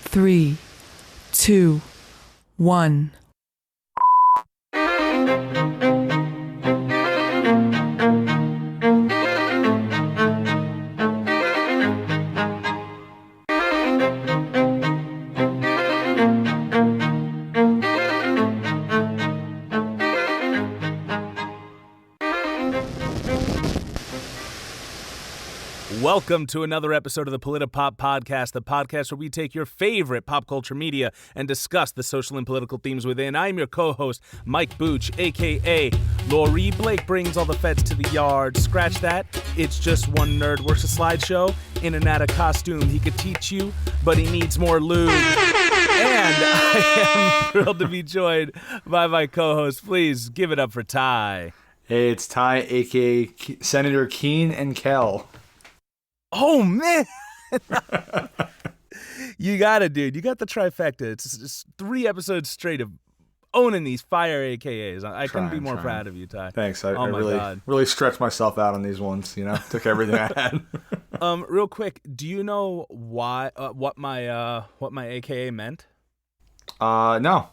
3, 2, 1. Welcome to another episode of the Politipop Podcast, the podcast where we take your favorite pop culture media and discuss the social and political themes within. I'm your co-host, Mike Booch, a.k.a. Laurie. Blake brings all the feds to the yard. Scratch that. It's just one nerd works a slideshow. In and out of costume, he could teach you, but he needs more lube. And I am thrilled to be joined by my co-host. Please give it up for Ty. Hey, it's Ty, a.k.a. Senator Keen and Kel. Oh, man. You got it, dude. You got the trifecta. It's 3 episodes straight of owning these fire AKAs. I couldn't be more proud of you, Ty. Thanks. I God. really stretched myself out on these ones, Took everything I had. Real quick, do you know why what my AKA meant? No.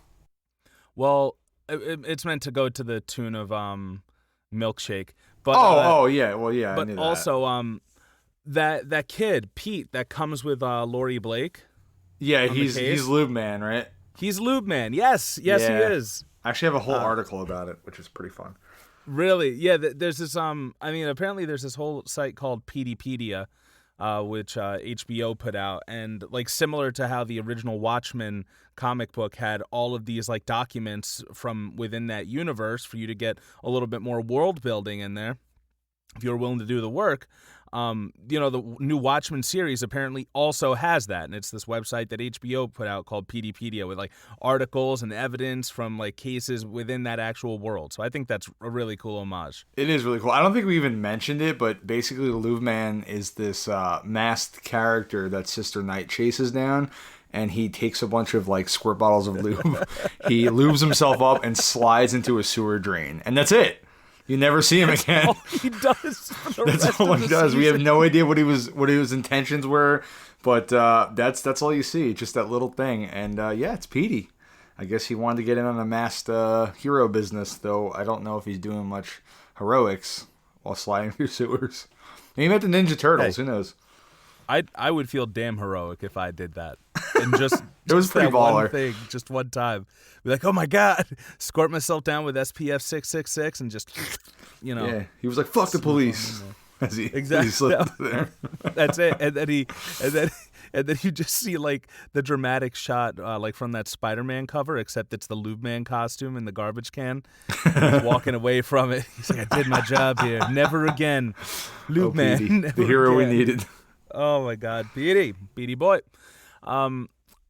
Well, it's meant to go to the tune of milkshake. But yeah. Well, yeah, but I knew that. Also that kid, Pete, that comes with Laurie Blake. Yeah, he's Lube Man, right? He's Lube Man. Yes, yeah. He is. I actually have a whole article about it, which is pretty fun. Really? Yeah, there's this apparently there's this whole site called Peteypedia, which HBO put out, and like similar to how the original Watchmen comic book had all of these like documents from within that universe for you to get a little bit more world building in there if you're willing to do the work. The new Watchmen series apparently also has that, and it's this website that HBO put out called Peteypedia with like articles and evidence from like cases within that actual world. So I think that's a really cool homage. It is really cool. I don't think we even mentioned it, but basically Lube Man is this masked character that Sister Night chases down, and he takes a bunch of like squirt bottles of lube. He lubes himself up and slides into a sewer drain, and that's it. You never see him again. All he does. That's all he does. We have no idea what his intentions were, but that's all you see. Just that little thing, and it's Petey. I guess he wanted to get in on the masked hero business, though. I don't know if he's doing much heroics while sliding through sewers. He met the Ninja Turtles. Hey, who knows? I would feel damn heroic if I did that. And just it was pretty baller. One thing, just one time. Be like, oh my God, squirt myself down with SPF 666 and just, Yeah, he was like, fuck the police. As he slipped there. That's it. And then you just see like the dramatic shot like from that Spider-Man cover, except it's the Lube Man costume in the garbage can. He's walking away from it. He's like, I did my job here. Never again. Lube Man. The hero we needed. Oh my God, Petey boy.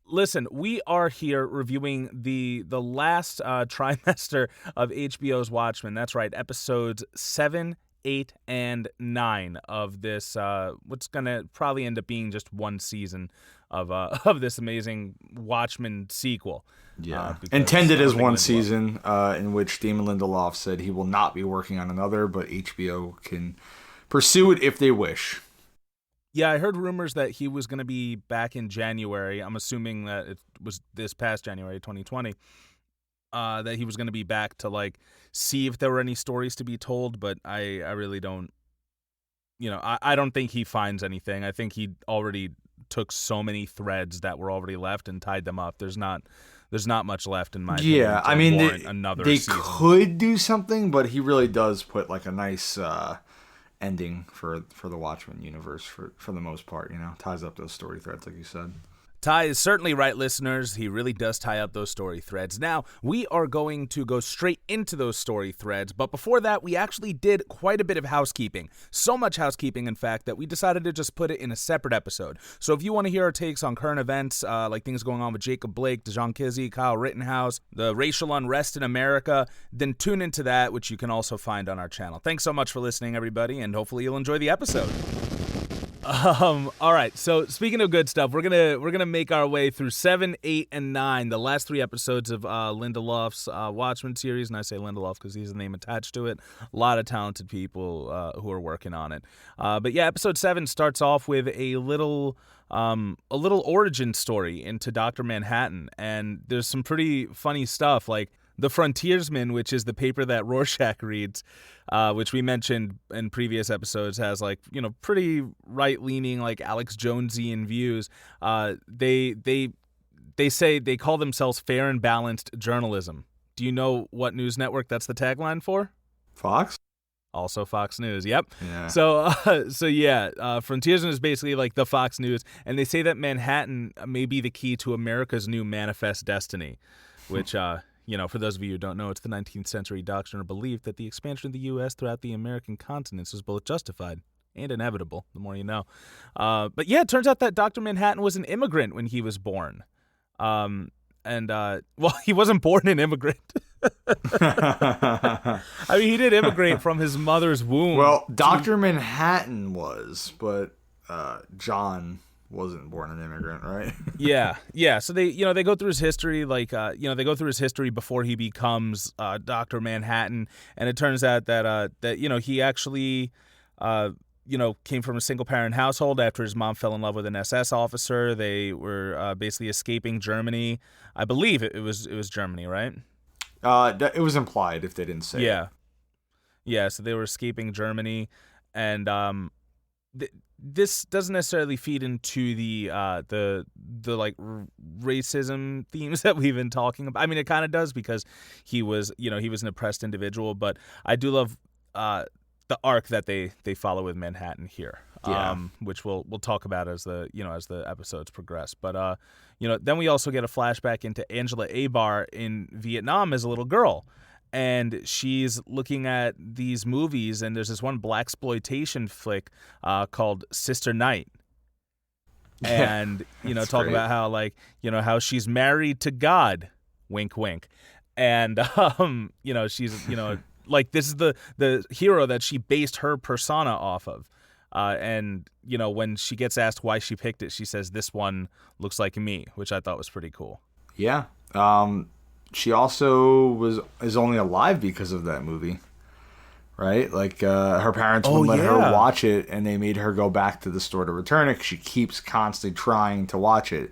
Listen, we are here reviewing the last trimester of HBO's Watchmen. That's right, episodes 7, 8, and 9 of this. What's gonna probably end up being just one season of this amazing Watchmen sequel. Yeah, intended as one season, in which Damon Lindelof said he will not be working on another, but HBO can pursue it if they wish. Yeah, I heard rumors that he was going to be back in January. I'm assuming that it was this past January 2020, that he was going to be back to like see if there were any stories to be told, but I really don't, I don't think he finds anything. I think he already took so many threads that were already left and tied them up. There's not much left in my opinion. Yeah, I mean, they season. Could do something, but he really does put like a nice ending for the Watchmen universe for the most part, ties up those story threads like you said. Ty is certainly right, listeners. He really does tie up those story threads. Now, we are going to go straight into those story threads, but before that, we actually did quite a bit of housekeeping. So much housekeeping, in fact, that we decided to just put it in a separate episode. So if you want to hear our takes on current events, like things going on with Jacob Blake, Dijon Kizzee, Kyle Rittenhouse, the racial unrest in America, then tune into that, which you can also find on our channel. Thanks so much for listening, everybody, and hopefully you'll enjoy the episode. All right. So speaking of good stuff, we're gonna make our way through 7, 8, and 9, the last 3 episodes of Lindelof's Watchmen series, and I say Lindelof because he's the name attached to it. A lot of talented people who are working on it. But yeah, episode 7 starts off with a little origin story into Dr. Manhattan, and there's some pretty funny stuff like The Frontiersman, which is the paper that Rorschach reads, which we mentioned in previous episodes, has like, pretty right-leaning, like Alex Jonesian views. They say they call themselves fair and balanced journalism. Do you know what news network that's the tagline for? Fox? Also Fox News, yep. Yeah. Frontiersman is basically like the Fox News, and they say that Manhattan may be the key to America's new manifest destiny, which, for those of you who don't know, it's the 19th century doctrine or belief that the expansion of the U.S. throughout the American continents was both justified and inevitable, the more you know. But yeah, it turns out that Dr. Manhattan was an immigrant when he was born. He wasn't born an immigrant. I mean, he did immigrate from his mother's womb. Well, Dr. Manhattan was, but John wasn't born an immigrant, right? Yeah. So they go through his history, they go through his history before he becomes Dr. Manhattan, and it turns out that he actually came from a single parent household after his mom fell in love with an SS officer. They were basically escaping Germany. I believe it was Germany, right? It was implied if they didn't say it. Yeah, so they were escaping Germany, and this doesn't necessarily feed into the racism themes that we've been talking about. I mean, it kind of does because he was an oppressed individual, but I do love the arc that they follow with Manhattan here, which we'll talk about as the episodes progress. But then we also get a flashback into Angela Abar in Vietnam as a little girl, and she's looking at these movies, and there's this one blaxploitation flick called Sister Night, and talk great. about how how she's married to God, wink wink, and she's like this is the hero that she based her persona off of. And when she gets asked why she picked it, she says, "This one looks like me," which I thought was pretty cool. Yeah. She also is only alive because of that movie, right? Like her parents wouldn't let her watch it, and they made her go back to the store to return it. 'Cause she keeps constantly trying to watch it,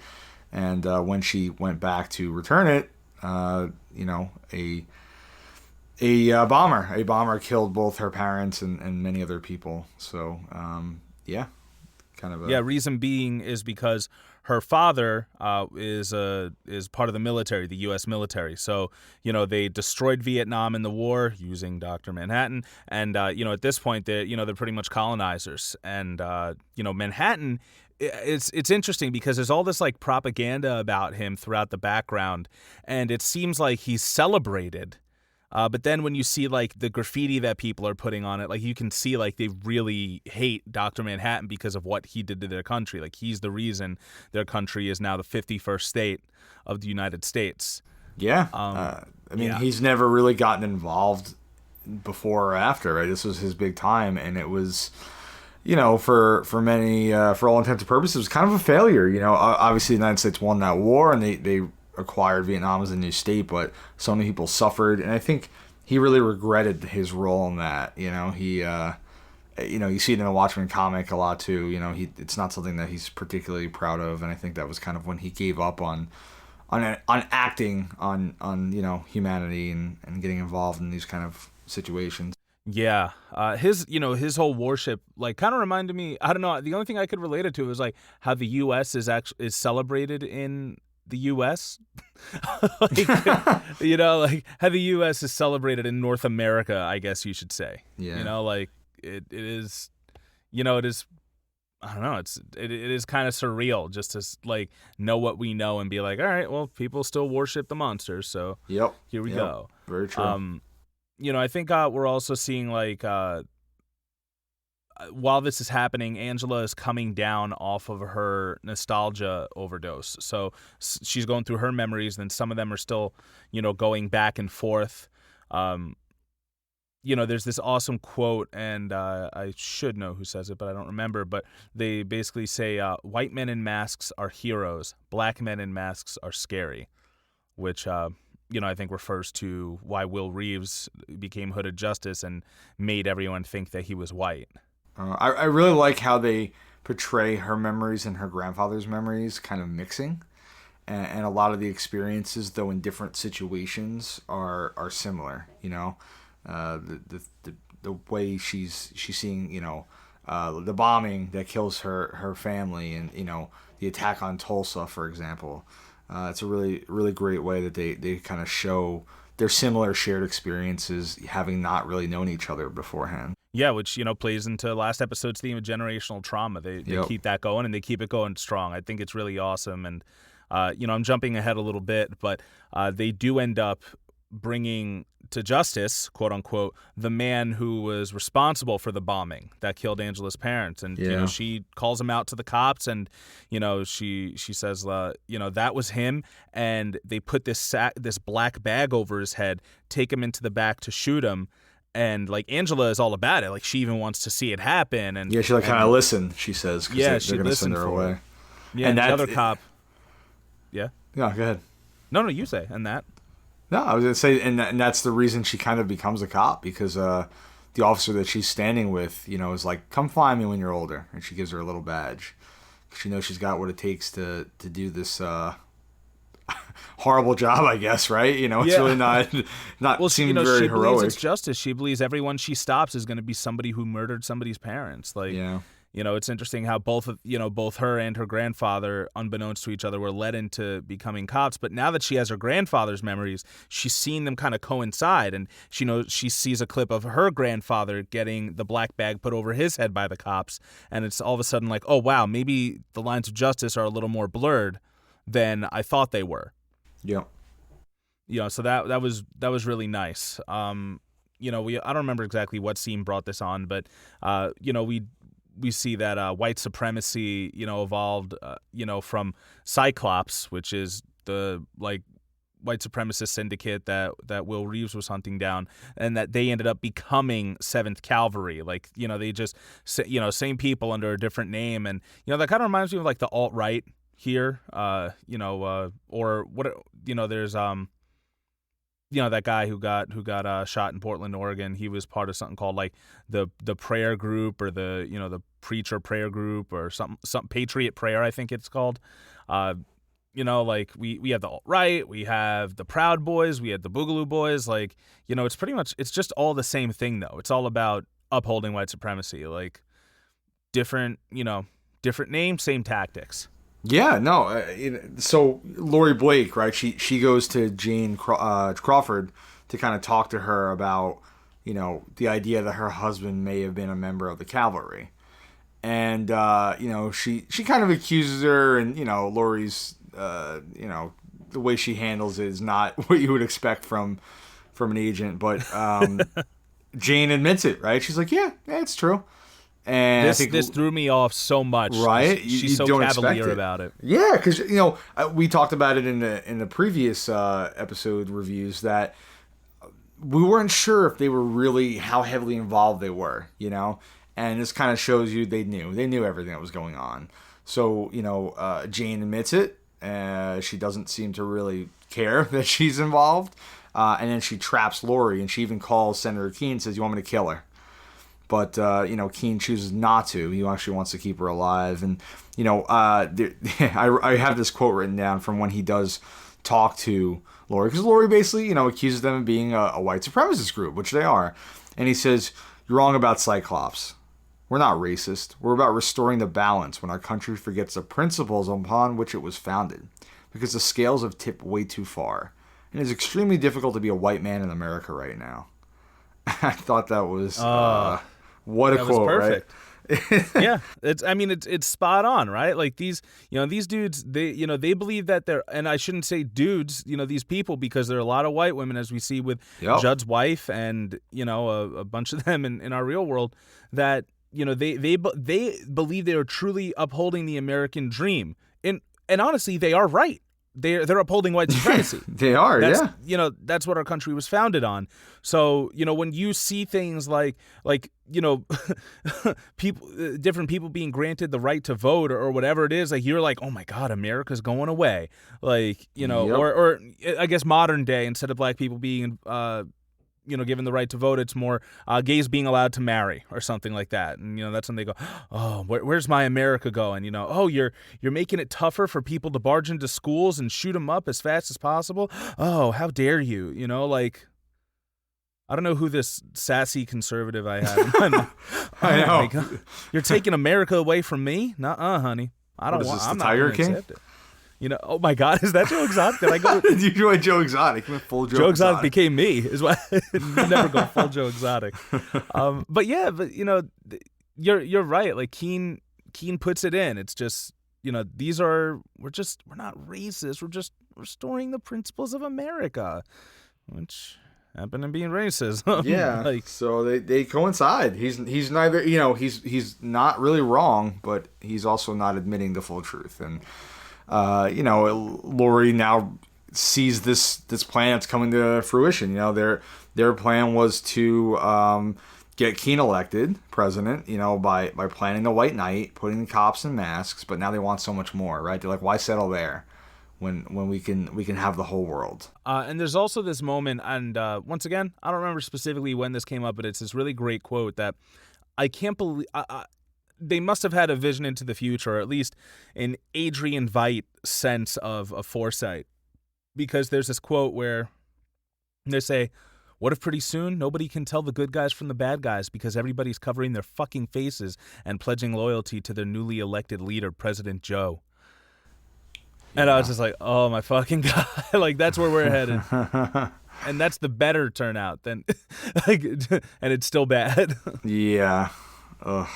and when she went back to return it, a bomber killed both her parents and many other people. So reason being is because her father is part of the military, the U.S. military. So they destroyed Vietnam in the war using Dr. Manhattan, and at this point they're pretty much colonizers. And Manhattan, it's interesting because there's all this like propaganda about him throughout the background, and it seems like he's celebrated. But then when you see like the graffiti that people are putting on it, like you can see like they really hate Dr. Manhattan because of what he did to their country. Like he's the reason their country is now the 51st state of the United States. Yeah. He's never really gotten involved before or after, right? This was his big time, and it was, for many, for all intents and purposes, it was kind of a failure. Obviously the United States won that war, and they acquired Vietnam as a new state, but so many people suffered, and I think he really regretted his role in that. He you see it in the Watchmen comic a lot too. It's not something that he's particularly proud of, and I think that was kind of when he gave up on acting on humanity and getting involved in these kind of situations. Yeah, his whole worship kind of reminded me. I don't know. The only thing I could relate it to was like how the U.S. is celebrated in the U.S. How the U.S. is celebrated in North America, I guess you should say. Yeah. It is. It is. I don't know. It is kind of surreal just to know what we know and be like, all right, well, people still worship the monsters, so here we go. Very true. I think we're also seeing while this is happening, Angela is coming down off of her nostalgia overdose. So she's going through her memories, and some of them are still, going back and forth. there's this awesome quote, and I should know who says it, but I don't remember. But they basically say, white men in masks are heroes. Black men in masks are scary, which, I think refers to why Will Reeves became Hooded Justice and made everyone think that he was white. I really like how they portray her memories and her grandfather's memories kind of mixing. And a lot of the experiences, though in different situations, are similar, the way she's seeing, the bombing that kills her family, and the attack on Tulsa, for example. It's a really, really great way that they kind of show their similar shared experiences, having not really known each other beforehand. Yeah, which plays into last episode's theme of generational trauma. They keep that going, and they keep it going strong. I think it's really awesome, and I'm jumping ahead a little bit, but they do end up bringing to justice, quote unquote, the man who was responsible for the bombing that killed Angela's parents. And, she calls him out to the cops, and, she says, that was him. And they put this black bag over his head, take him into the back to shoot him. And, Angela is all about it. She even wants to see it happen. And she kind of listen, she says, because they're going to send her away. Yeah, and the other cop. Yeah? Yeah, go ahead. No, you say. And that? No, I was going to say, and that's the reason she kind of becomes a cop, because the officer that she's standing with, is like, come find me when you're older. And she gives her a little badge. She knows she's got what it takes to do this horrible job, I guess, right? It's really not seeming very she heroic. Believes it's justice. She believes everyone she stops is going to be somebody who murdered somebody's parents. It's interesting how both her and her grandfather, unbeknownst to each other, were led into becoming cops. But now that she has her grandfather's memories, she's seen them kind of coincide, and she sees a clip of her grandfather getting the black bag put over his head by the cops, and it's all of a sudden like, oh wow, maybe the lines of justice are a little more blurred than I thought they were. Yeah. So that was really nice. I don't remember exactly what scene brought this on, but we see that white supremacy, evolved, from Cyclops, which is the white supremacist syndicate that Will Reeves was hunting down, and that they ended up becoming 7th Cavalry. They just, same people under a different name, and that kind of reminds me of the alt-right here, or what, there's that guy who got shot in Portland, Oregon. He was part of something called the prayer group, or the preacher prayer group, or some Patriot Prayer, I think it's called. We have the alt-right, we have the Proud Boys, we have the Boogaloo Boys. It's pretty much, it's just all the same thing though. It's all about upholding white supremacy. Different name, same tactics. Yeah, no. So Lori Blake, right? She goes to Jane Crawford to kind of talk to her about, the idea that her husband may have been a member of the cavalry, and she kind of accuses her, and Lori's, the way she handles it is not what you would expect from an agent, but Jane admits it, right? She's like, yeah, it's true. And this threw me off so much, right? She's so cavalier about it. Yeah, because we talked about it in the previous episode reviews, that we weren't sure if they were really how heavily involved they were, and this kind of shows you they knew everything that was going on. So Jane admits it. She doesn't seem to really care that she's involved, and then she traps Lori, and she even calls Senator Keene and says, "You want me to kill her?" But, Keene chooses not to. He actually wants to keep her alive. And, I have this quote written down from when he does talk to Lori. Because Lori basically, accuses them of being a white supremacist group, which they are. And he says, "You're wrong about Cyclops. We're not racist. We're about restoring the balance when our country forgets the principles upon which it was founded. Because the scales have tipped way too far. And it's extremely difficult to be a white man in America right now." I thought that was... what a quote, perfect. Right? Yeah, it's spot on, right? These dudes, they believe that they're, and I shouldn't say dudes, these people, because there are a lot of white women, as we see with Judd's wife, and a bunch of them in our real world, that they believe they are truly upholding the American dream, and honestly, they are right. they're upholding white supremacy. They are, That's, yeah. You know, that's what our country was founded on. So, you know, when you see things like you know, different people being granted the right to vote or whatever it is, like you're like, oh my God, America's going away. Like, you know, Yep. or I guess modern day, instead of black people being you know, given the right to vote, it's more gays being allowed to marry or something like that. And, you know, that's when they go, oh, where's my America going? You know, oh, you're making it tougher for people to barge into schools and shoot them up as fast as possible. Oh, how dare you? You know, like, I don't know who this sassy conservative I have in my mind. I know. My God. You're taking America away from me? Nuh-uh, honey. I don't What is want. this, I'm the not Tiger going to King? accept it. You know, oh my God, is that Joe Exotic? Did I go? You joined Joe Exotic. You went full Joe Exotic became me, is why you never go full Joe Exotic. But yeah, but you know, you're right. Like Keene puts it in. It's just, you know, we're not racist. We're just restoring the principles of America, which happen to being racism. Yeah. Like, so they coincide. He's neither, you know, he's not really wrong, but he's also not admitting the full truth. And you know, Lori now sees this plan that's coming to fruition. You know, their plan was to get Keene elected president, you know, by planning the White Night, putting cops in masks, but now they want so much more, right? They're like, why settle there when we can have the whole world? And there's also this moment, and once again, I don't remember specifically when this came up, but it's this really great quote that I can't believe. They must have had a vision into the future, or at least an Adrian Veidt sense of foresight. Because there's this quote where they say, what if pretty soon nobody can tell the good guys from the bad guys because everybody's covering their fucking faces and pledging loyalty to their newly elected leader, President Joe? And I was just like, oh my fucking God. Like, that's where we're headed. And that's the better turnout than, like, and it's still bad. Yeah. Ugh.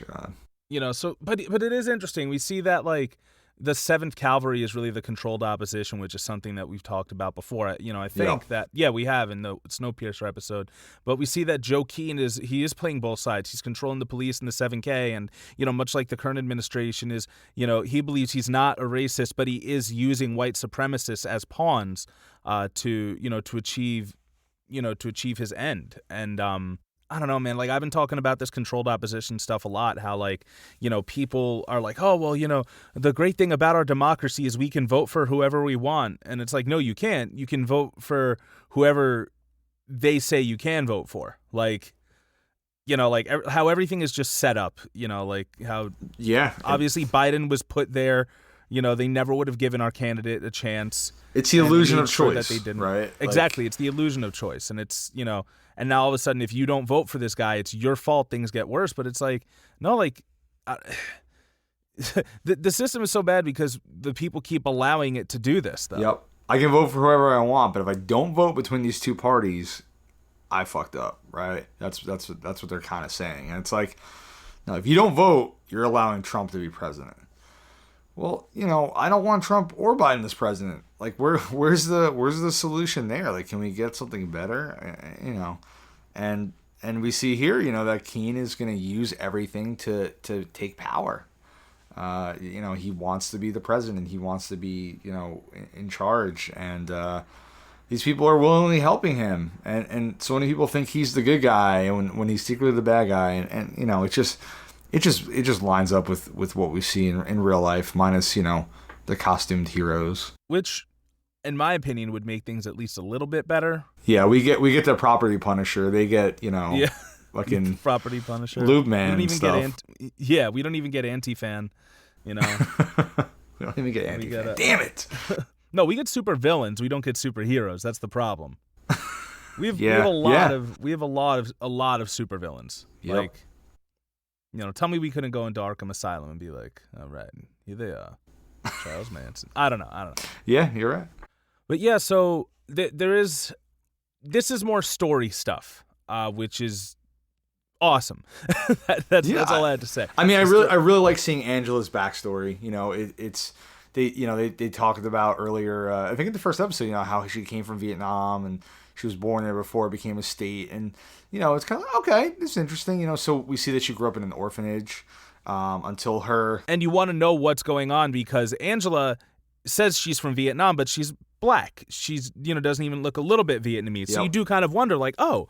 God. You know, so but it is interesting. We see that like the 7th Cavalry is really the controlled opposition, which is something that we've talked about before. You know, I think that we have in the Snowpiercer episode. But we see that Joe Keene is playing both sides. He's controlling the police and the 7K, and you know, much like the current administration is, you know, he believes he's not a racist, but he is using white supremacists as pawns to achieve his end. And I don't know, man. Like, I've been talking about this controlled opposition stuff a lot, how, like, you know, people are like, oh, well, you know, the great thing about our democracy is we can vote for whoever we want. And it's like, no, you can't. You can vote for whoever they say you can vote for. Like, you know, like how everything is just set up, you know, like how obviously Biden was put there. You know, they never would have given our candidate a chance. It's the illusion of sure choice, that they didn't. right? Exactly. It's the illusion of choice. And it's, you know, and now all of a sudden, if you don't vote for this guy, it's your fault. Things get worse. But it's like, no, like, the system is so bad because the people keep allowing it to do this, though. Yep. I can vote for whoever I want, but if I don't vote between these two parties, I fucked up, right? That's what they're kind of saying. And it's like, no, if you don't vote, you're allowing Trump to be president. Well, you know, I don't want Trump or Biden as president. Like, where's the solution there? Like, can we get something better? You know, and we see here, you know, that Keene is going to use everything to take power. You know, he wants to be the president. He wants to be, you know, in charge. And these people are willingly helping him. And so many people think he's the good guy when he's secretly the bad guy. And you know, it just lines up with what we see in real life, minus, you know, the costumed heroes. Which, in my opinion, would make things at least a little bit better. Yeah, we get the property punisher. They get, you know, fucking property punisher. Lube man we don't even stuff. get we don't even get anti-fan, you know. We don't even get anti-fan. Damn it. No, we get super villains. We don't get superheroes. That's the problem. We have a lot of super villains. Yep. Like, you know, tell me we couldn't go into Arkham Asylum and be like, all right, here they are, Charles Manson. I don't know. Yeah, you're right. But yeah, so this is more story stuff, which is awesome. That's all I had to say. I mean, I really like seeing Angela's backstory. You know, they talked about earlier. I think in the first episode, you know, how she came from Vietnam and she was born there before it became a state, and you know, it's kind of okay. This is interesting. You know, so we see that she grew up in an orphanage until her. And you want to know what's going on because Angela says she's from Vietnam, but she's black. She's, doesn't even look a little bit Vietnamese. So you do kind of wonder, like, oh,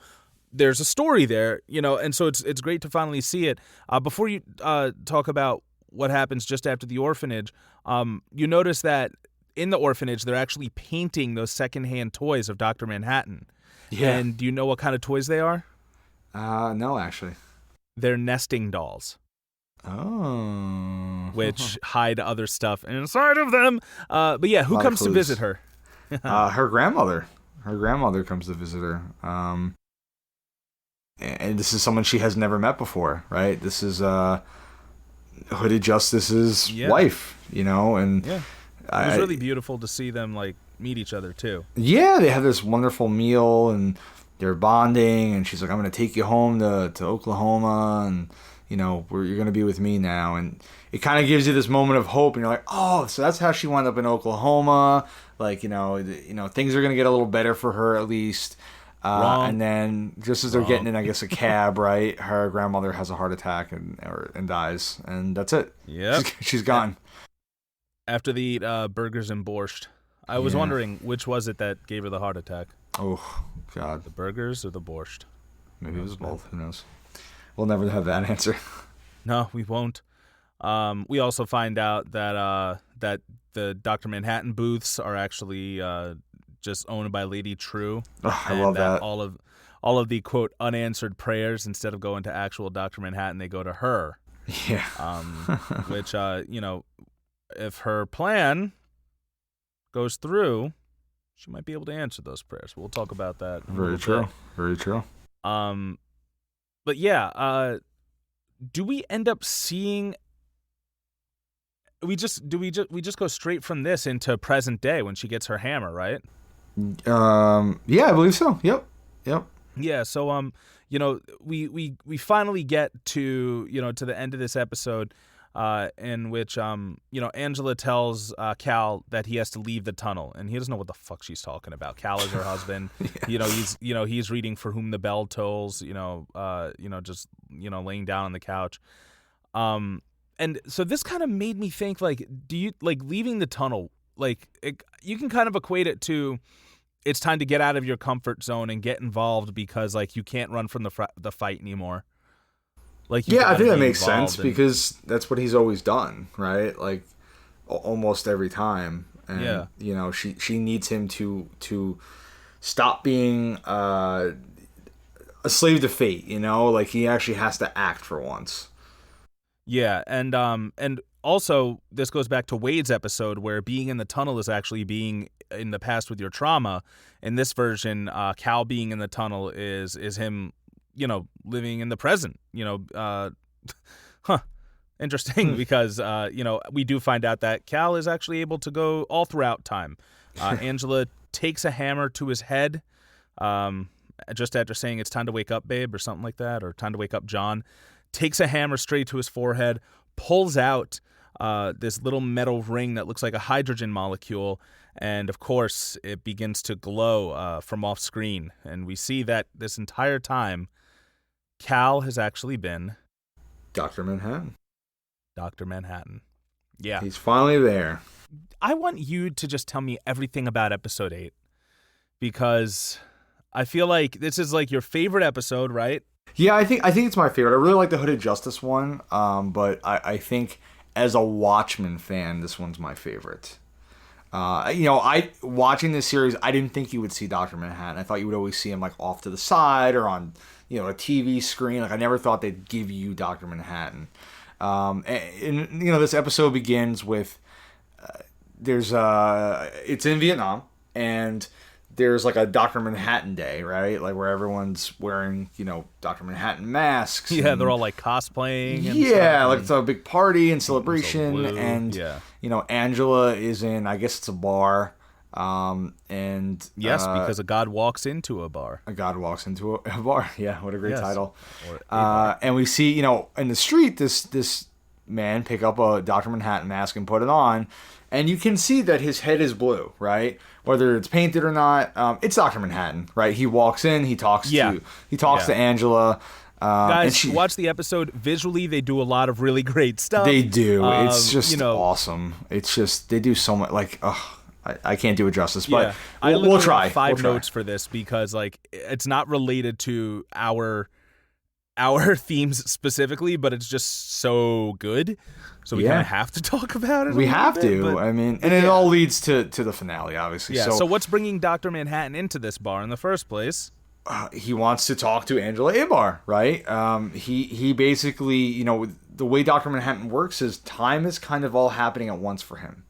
there's a story there, and so it's great to finally see it. Before you talk about what happens just after the orphanage, you notice that in the orphanage, they're actually painting those secondhand toys of Dr. Manhattan. Yeah. And do you know what kind of toys they are? No, actually. They're nesting dolls. Oh. Which hide other stuff inside of them. But yeah, who comes to visit her? Her grandmother. Her grandmother comes to visit her. And this is someone she has never met before, right? This is Hooded Justice's wife, and yeah. It was really beautiful to see them like meet each other too. Yeah, they have this wonderful meal and they're bonding, and she's like, "I'm going to take you home to Oklahoma, and you're going to be with me now." And it kind of gives you this moment of hope, and you're like, "Oh, so that's how she wound up in Oklahoma." Like, things are going to get a little better for her at least. And then just as they're getting in, I guess, a cab, right, her grandmother has a heart attack and dies, and that's it. Yeah, she's gone. After they eat burgers and borscht. I was wondering which was it that gave her the heart attack. Oh, God. The burgers or the borscht? Maybe it was both. Who knows? We'll never have that answer. No, we won't. We also find out that that the Dr. Manhattan booths are actually just owned by Lady True. Oh, I love that. All of the, quote, unanswered prayers, instead of going to actual Dr. Manhattan, they go to her. Yeah. Which, if her plan goes through, she might be able to answer those prayers. We'll talk about that. Very true. Very true. But yeah, do we end up seeing? We just go straight from this into present day when she gets her hammer, right? Yeah, I believe so. Yep. Yeah. So we finally get to to the end of this episode. In which, Angela tells Cal that he has to leave the tunnel, and he doesn't know what the fuck she's talking about. Cal is her husband. Yeah. He's reading For Whom the Bell Tolls. Just laying down on the couch. And so this kind of made me think, like, do you like leaving the tunnel? Like, you can kind of equate it to, it's time to get out of your comfort zone and get involved because, like, you can't run from the fight anymore. Like, yeah, I think that makes sense because that's what he's always done, right? Like, almost every time. And, she needs him to stop being a slave to fate, Like, he actually has to act for once. Yeah, and also, this goes back to Wade's episode where being in the tunnel is actually being in the past with your trauma. In this version, Cal being in the tunnel is him living in the present, interesting because, we do find out that Cal is actually able to go all throughout time. Angela takes a hammer to his head, just after saying it's time to wake up, babe, or something like that, or time to wake up, John, takes a hammer straight to his forehead, pulls out this little metal ring that looks like a hydrogen molecule, and of course it begins to glow from off screen, and we see that this entire time Cal has actually been Dr. Manhattan. Dr. Manhattan. Yeah. He's finally there. I want you to just tell me everything about episode 8 because I feel like this is like your favorite episode, right? Yeah, I think it's my favorite. I really like the Hooded Justice one, but I think as a Watchmen fan, this one's my favorite. Watching this series, I didn't think you would see Dr. Manhattan. I thought you would always see him like off to the side or on a TV screen. Like, I never thought they'd give you Dr. Manhattan. This episode begins with it's in Vietnam, and there's like a Dr. Manhattan Day, right? Like, where everyone's wearing, Dr. Manhattan masks. Yeah, they're all like cosplaying. And stuff, like it's a big party and celebration. And, Angela is in, I guess it's a bar. Yes, because a god walks into a bar. A god walks into a bar. Yeah, what a great title. And we see, in the street, this man pick up a Dr. Manhattan mask and put it on. And you can see that his head is blue, right? Whether it's painted or not, it's Dr. Manhattan, right? He walks in, he talks to Angela, Guys, watch the episode. Visually, they do a lot of really great stuff. They do. It's just awesome. It's just, they do so much. Like, I can't do it justice, but we'll try. 5 notes for this because like it's not related to our themes specifically, but it's just so good. So we kind of have to talk about it. We have to. I mean, and it all leads to the finale, obviously. Yeah. So what's bringing Dr. Manhattan into this bar in the first place? He wants to talk to Angela Abar, right? He basically, the way Dr. Manhattan works is time is kind of all happening at once for him.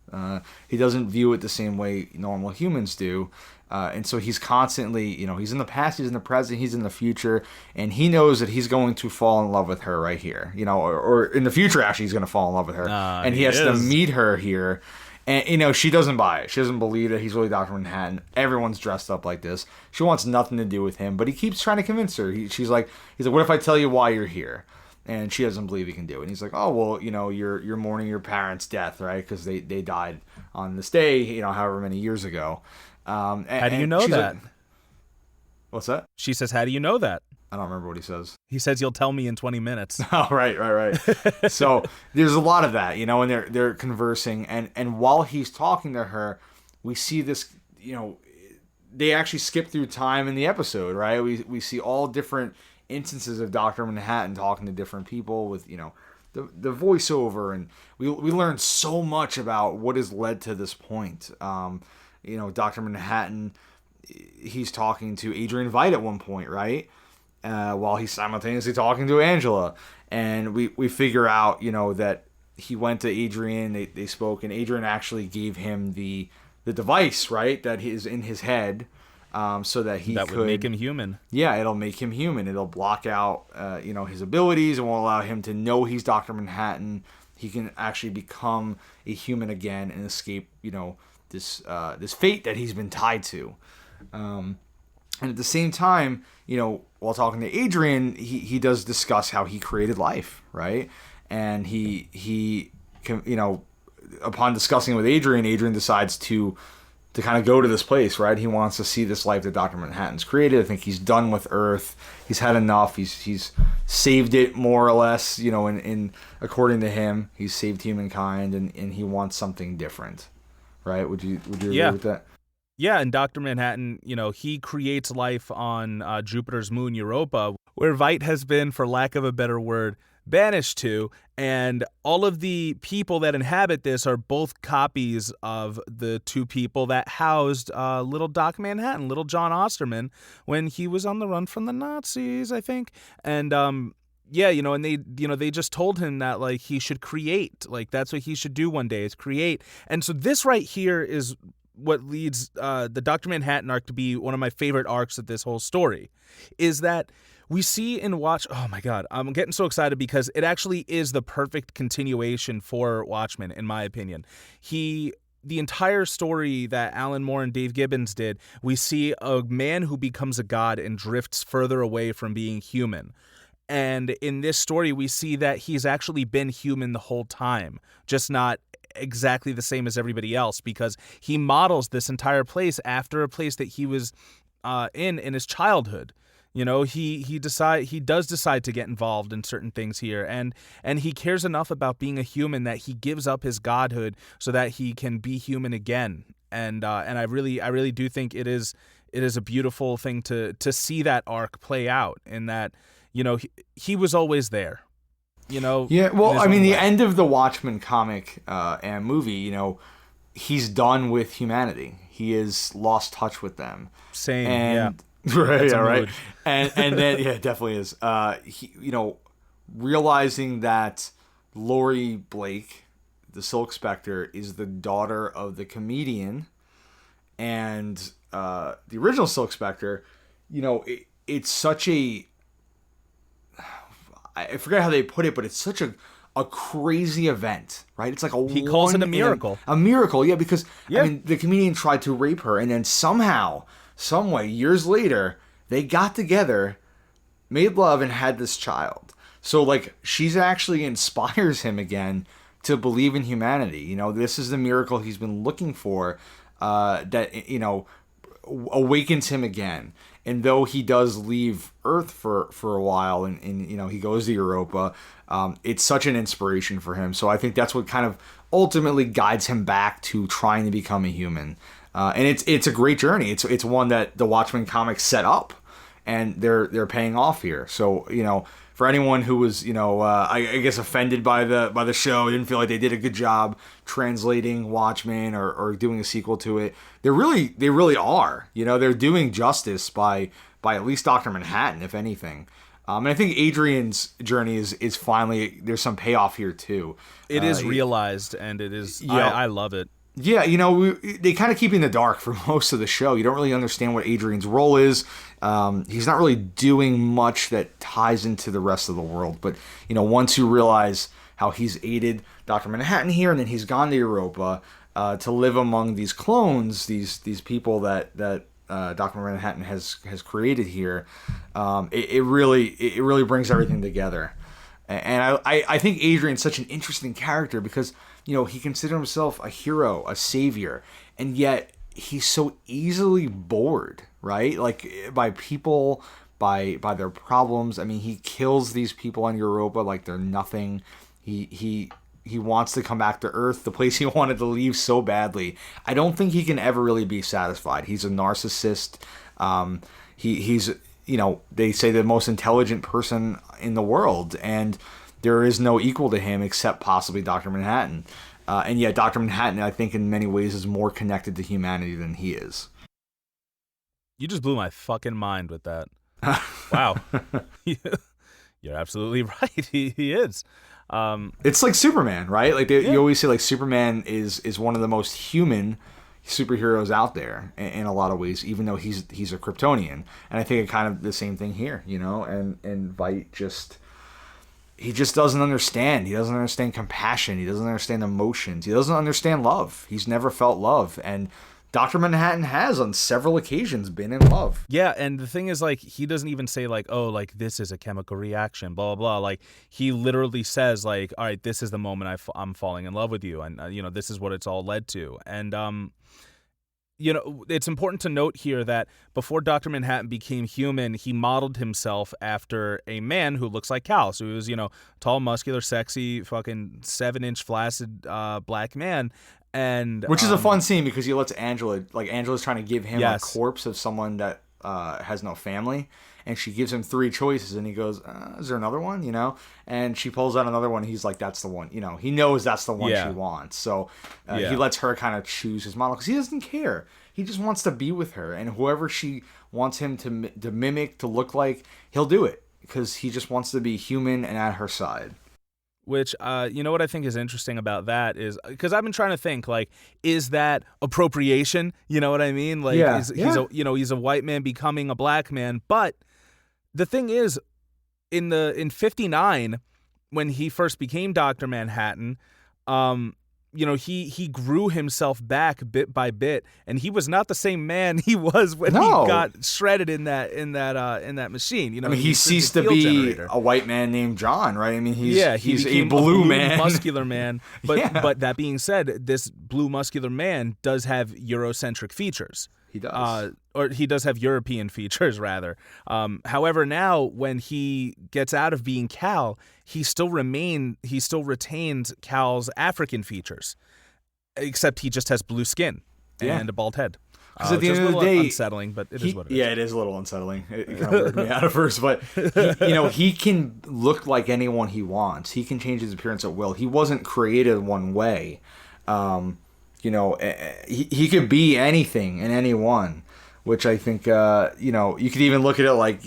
He doesn't view it the same way normal humans do. And so he's constantly, he's in the past, he's in the present, he's in the future, and he knows that he's going to fall in love with her right here, or in the future, actually, he's going to fall in love with her. And he has to meet her here. And, she doesn't buy it. She doesn't believe that he's really Dr. Manhattan. Everyone's dressed up like this. She wants nothing to do with him, but he keeps trying to convince her. He's like, what if I tell you why you're here? And she doesn't believe he can do it. And he's like, oh, well, you're mourning your parents' death, right? Because they died on this day, however many years ago. How do you know that? Like, what's that? She says, how do you know that? I don't remember what he says. He says, you'll tell me in 20 minutes. Oh, right. So there's a lot of that, and they're conversing. And while he's talking to her, we see this, they actually skip through time in the episode, right? We see all different instances of Dr. Manhattan talking to different people with, the voiceover. And we learn so much about what has led to this point. Dr. Manhattan, he's talking to Adrian Veidt at one point, right? While he's simultaneously talking to Angela. And we figure out, that he went to Adrian, they spoke, and Adrian actually gave him the device, right, that is in his head, so that would make him human. Yeah, it'll make him human. It'll block out, his abilities and won't allow him to know he's Dr. Manhattan. He can actually become a human again and escape, this fate that he's been tied to. And at the same time, while talking to Adrian, he does discuss how he created life, right? And he upon discussing with Adrian decides to kind of go to this place, right? He wants to see this life that Dr. Manhattan's created. I think he's done with Earth. He's had enough. He's saved it more or less, in according to him, he's saved humankind, and he wants something different, right? Would you agree with that? Yeah, and Dr. Manhattan, he creates life on Jupiter's moon Europa, where Veidt has been, for lack of a better word, banished to, and all of the people that inhabit this are both copies of the two people that housed little Doc Manhattan, little John Osterman, when he was on the run from the Nazis, I think. And and they just told him that like he should create, like that's what he should do one day, is create. And so this right here is what leads the Dr. Manhattan arc to be one of my favorite arcs of this whole story, is that we see in oh my God, I'm getting so excited because it actually is the perfect continuation for Watchmen, in my opinion. The entire story that Alan Moore and Dave Gibbons did, we see a man who becomes a god and drifts further away from being human. And in this story, we see that he's actually been human the whole time, just not exactly the same as everybody else, because he models this entire place after a place that he was in his childhood. He does decide to get involved in certain things here, and he cares enough about being a human that he gives up his godhood so that he can be human again. And I really do think it is a beautiful thing to see that arc play out, in that he was always there. Yeah, well, I mean, the end of the Watchmen comic and movie, he's done with humanity. He has lost touch with them. Same, and, yeah. Right, yeah, right. And then, yeah, it definitely is. He, realizing that Laurie Blake, the Silk Spectre, is the daughter of the comedian, and the original Silk Spectre, it's such a... I forget how they put it, but it's such a crazy event, right? It's like he calls it a miracle. A miracle, yeah, because I mean, the comedian tried to rape her, and then somehow, some way, years later, they got together, made love, and had this child. So, like, she's actually inspires him again to believe in humanity. This is the miracle he's been looking for. That awakens him again. And though he does leave Earth for a while, and he goes to Europa, it's such an inspiration for him. So I think that's what kind of ultimately guides him back to trying to become a human. And it's a great journey. It's one that the Watchmen comics set up, and they're paying off here. So for anyone who was I guess offended by the show, didn't feel like they did a good job translating Watchmen or doing a sequel to it, they really are. They're doing justice by at least Dr. Manhattan, if anything. And I think Adrian's journey is finally, there's some payoff here too. It is realized, and it is. Yeah. I love it. Yeah, they kind of keep you in the dark for most of the show. You don't really understand what Adrian's role is. He's not really doing much that ties into the rest of the world. But, once you realize how he's aided Dr. Manhattan here, and then he's gone to Europa to live among these clones, these people that Dr. Manhattan has created here, it really brings everything together. And I think Adrian's such an interesting character because, he considers himself a hero, a savior, and yet he's so easily bored, right? Like, by people, by their problems. I mean, he kills these people on Europa like they're nothing. He wants to come back to Earth, the place he wanted to leave so badly. I don't think he can ever really be satisfied. He's a narcissist. He's they say the most intelligent person in the world, and there is no equal to him except possibly Dr. Manhattan. And yet Dr. Manhattan, I think, in many ways is more connected to humanity than he is. You just blew my fucking mind with that. Wow. You're absolutely right. He is. It's like Superman, right? Like you always say, like Superman is one of the most human superheroes out there in a lot of ways, even though he's a Kryptonian. And I think it's kind of the same thing here, and Veidt he just doesn't understand. He doesn't understand compassion. He doesn't understand emotions. He doesn't understand love. He's never felt love. And Dr. Manhattan has on several occasions been in love. Yeah, and the thing is, like, he doesn't even say, like, oh, like, this is a chemical reaction, blah, blah, blah. Like, he literally says, like, all right, this is the moment I'm falling in love with you. And, this is what it's all led to. And, it's important to note here that before Dr. Manhattan became human, he modeled himself after a man who looks like Cal. So he was, tall, muscular, sexy, fucking 7-inch flaccid black man. And which is a fun scene because he lets Angela's trying to give him yes. a corpse of someone that has no family, and she gives him 3 choices, and he goes, is there another one? And she pulls out another one, and he's like, that's the one. He knows that's the one she wants. So he lets her kind of choose his model because he doesn't care. He just wants to be with her, and whoever she wants him to mimic, to look like, he'll do it because he just wants to be human and at her side. Which, what I think is interesting about that is, because I've been trying to think, like, is that appropriation? You know what I mean? Like, he's a white man becoming a black man. But the thing is, in 59, when he first became Dr. Manhattan, he grew himself back bit by bit, and he was not the same man he was when he got shredded in that machine. He ceased to be a white man named John, right? I mean, he's a blue man, muscular man. But that being said, this blue muscular man does have Eurocentric features. He does. Or he does have European features, rather. However, now when he gets out of being Cal, he still retains Cal's African features, except he just has blue skin and a bald head. Because at the end of the day, unsettling, but it is what it is. Yeah, it is a little unsettling. It kind of weirded me out at first, but he can look like anyone he wants. He can change his appearance at will. He wasn't created one way. He could be anything and anyone, which I think, you could even look at it like,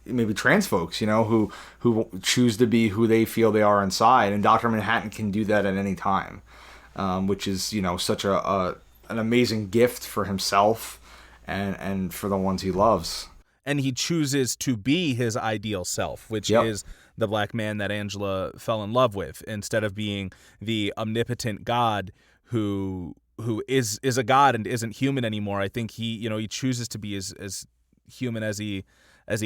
maybe trans folks, who choose to be who they feel they are inside. And Dr. Manhattan can do that at any time, which is, such an amazing gift for himself and for the ones he loves. And he chooses to be his ideal self, which is the black man that Angela fell in love with, instead of being the omnipotent God who is a god and isn't human anymore. I think he chooses to be as human as he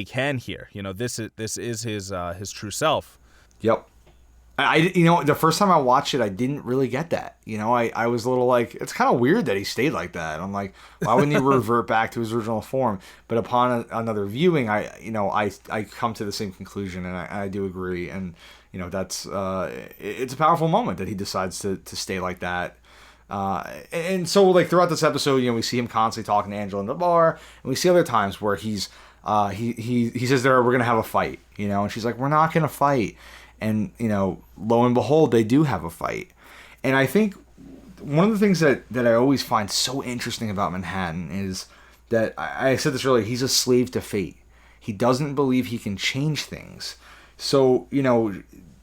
can here. This is his true self. Yep. The first time I watched it, I didn't really get that. I was a little like, it's kind of weird that he stayed like that. I'm like, why wouldn't he revert back to his original form? But upon another viewing, I come to the same conclusion, and I do agree. And that's it's a powerful moment that he decides to stay like that. And so like throughout this episode, we see him constantly talking to Angela in the bar, and we see other times where he says we're gonna have a fight, and she's like, we're not gonna fight. And, lo and behold, they do have a fight. And I think one of the things that I always find so interesting about Manhattan is that, I said this earlier, he's a slave to fate. He doesn't believe he can change things. So,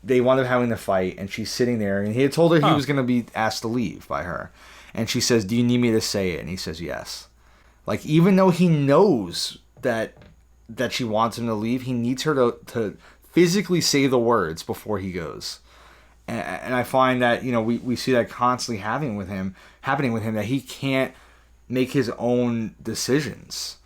they wound up having the fight, and she's sitting there, and he had told her he was going to be asked to leave by her. And she says, do you need me to say it? And he says, yes. Like, even though he knows that she wants him to leave, he needs her to physically say the words before he goes. And I find that, we see that constantly happening with him, that he can't make his own decisions,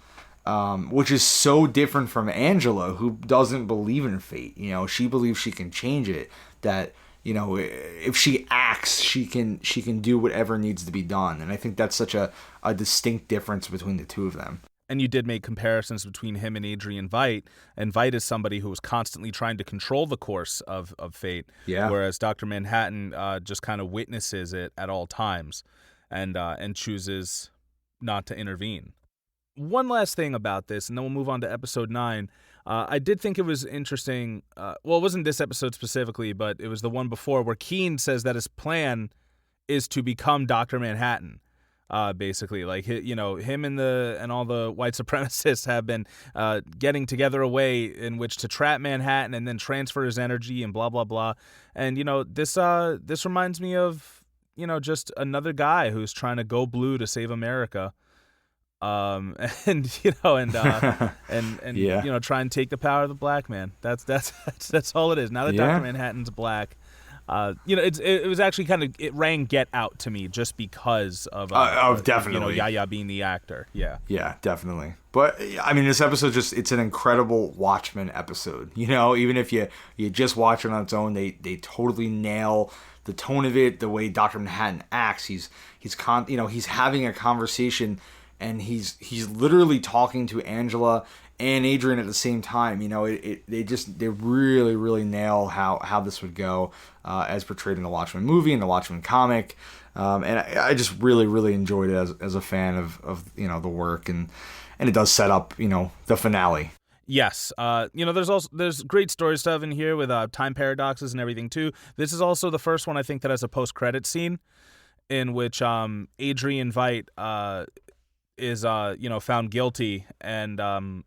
which is so different from Angela, who doesn't believe in fate. She believes she can change it, that, if she acts, she can do whatever needs to be done. And I think that's such a distinct difference between the two of them. And you did make comparisons between him and Adrian Veidt, and Veidt is somebody who was constantly trying to control the course of fate, whereas Dr. Manhattan just kind of witnesses it at all times and chooses not to intervene. One last thing about this, and then we'll move on to episode 9. I did think it was interesting. It wasn't this episode specifically, but it was the one before, where Keene says that his plan is to become Dr. Manhattan. Basically, like, him and all the white supremacists have been getting together a way in which to trap Manhattan and then transfer his energy and blah blah blah. And this reminds me of just another guy who's trying to go blue to save America, and try and take the power of the black man. That's all it is. Now that Dr. Manhattan's black. It was actually it rang Get Out to me just because of definitely Yahya being the actor. Yeah, definitely. But I mean, this episode it's an incredible Watchmen episode. Even if you just watch it on its own, they totally nail the tone of it, the way Dr. Manhattan acts. He's having a conversation, and he's literally talking to Angela and Adrian at the same time. They really, really nail how this would go, as portrayed in the Watchmen movie and the Watchmen comic. And I just really, really enjoyed it as a fan of the work, and it does set up, the finale. Yes. There's great story stuff in here with time paradoxes and everything too. This is also the first one I think that has a post-credit scene in which Adrian Veidt is found guilty, and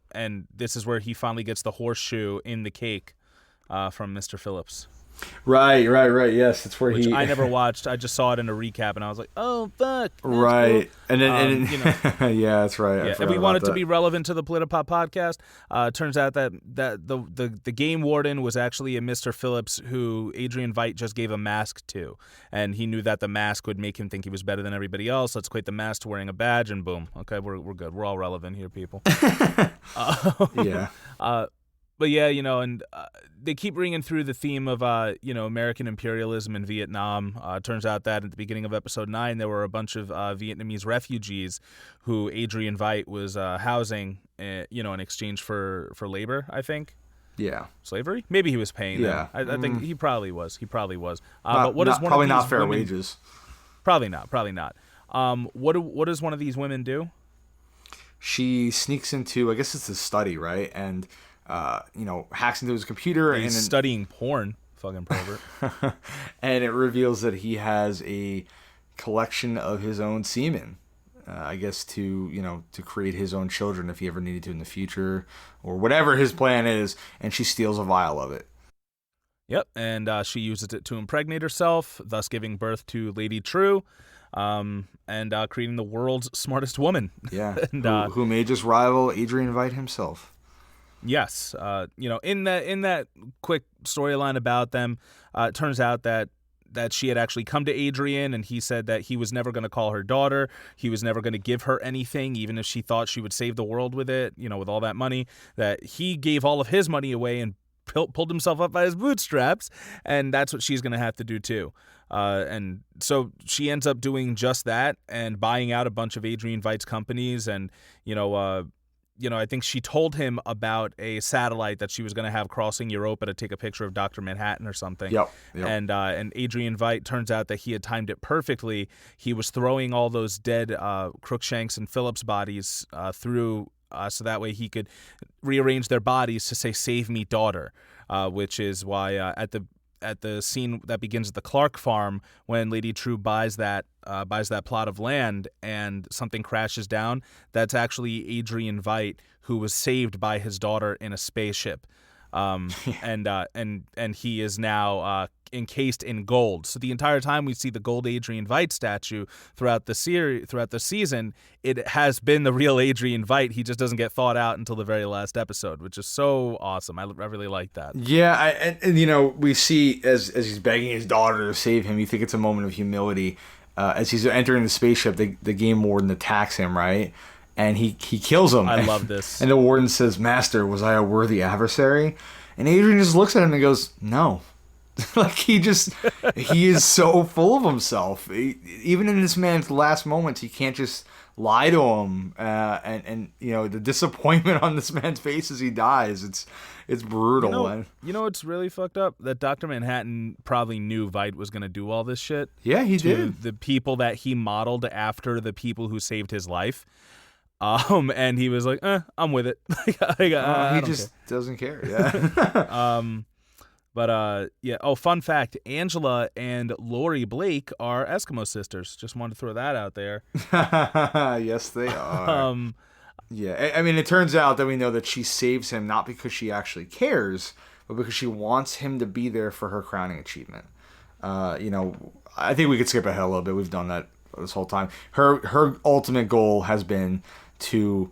this is where he finally gets the horseshoe in the cake from Mr. Phillips. Right. Yes, that's where I never watched. I just saw it in a recap, and I was like, "Oh, fuck!" Right, cool. and then yeah, that's right. Yeah. And we wanted to be relevant to the Politipop podcast. Turns out that the game warden was actually a Mr. Phillips who Adrian Veidt just gave a mask to, and he knew that the mask would make him think he was better than everybody else. Let's equate the mask to wearing a badge, and boom. Okay, we're good. We're all relevant here, people. Yeah. But yeah, and they keep bringing through the theme of, American imperialism in Vietnam. Turns out that at the beginning of episode 9, there were a bunch of Vietnamese refugees who Adrian Veidt was housing, in exchange for labor, I think. Yeah. Slavery? Maybe he was paying them. I think he probably was. But what is one probably of these not fair women, wages. Probably not. What does one of these women do? She sneaks into, I guess it's a study, right? And hacks into his computer. He's studying porn, fucking pervert. And it reveals that he has a collection of his own semen, I guess to create his own children if he ever needed to in the future, or whatever his plan is, and she steals a vial of it. Yep, and she uses it to impregnate herself, thus giving birth to Lady True, and creating the world's smartest woman. Yeah, and, who may just rival Adrian Veidt himself. Yes, in that quick storyline about them, it turns out that she had actually come to Adrian, and he said that he was never going to call her daughter. He was never going to give her anything, even if she thought she would save the world with it, with all that money. That he gave all of his money away and pulled himself up by his bootstraps, and that's what she's going to have to do too. And so she ends up doing just that and buying out a bunch of Adrian Veidt's companies. And, I think she told him about a satellite that she was going to have crossing Europa to take a picture of Dr. Manhattan or something. Yep. And Adrian Veidt, turns out that he had timed it perfectly. He was throwing all those dead Crookshanks and Phillips bodies through so that way he could rearrange their bodies to say, "Save me, daughter," which is why at the scene that begins at the Clark farm, when Lady True buys that plot of land and something crashes down, that's actually Adrian Veidt, who was saved by his daughter in a spaceship. And he is now encased in gold. So the entire time we see the gold Adrian Veidt statue throughout the season, it has been the real Adrian Veidt. He just doesn't get thawed out until the very last episode, which is so awesome. I really like that. Yeah, and we see as he's begging his daughter to save him, you think it's a moment of humility. As he's entering the spaceship, the game warden attacks him, right? And he kills him. I love this. And the warden says, "Master, was I a worthy adversary?" And Adrian just looks at him and goes, "No." Like he is so full of himself. Even in this man's last moments, he can't just lie to him. And the disappointment on this man's face as he dies, it's brutal. You know what's really fucked up? That Dr. Manhattan probably knew Veidt was going to do all this shit. Yeah, he did. The people that he modeled after the people who saved his life. And he was like, I'm with it. He just doesn't care. Yeah. Fun fact, Angela and Lori Blake are Eskimo sisters. Just wanted to throw that out there. Yes, they are. Yeah, I mean, it turns out that we know that she saves him not because she actually cares, but because she wants him to be there for her crowning achievement. I think we could skip ahead a little bit. We've done that this whole time. Her ultimate goal has been to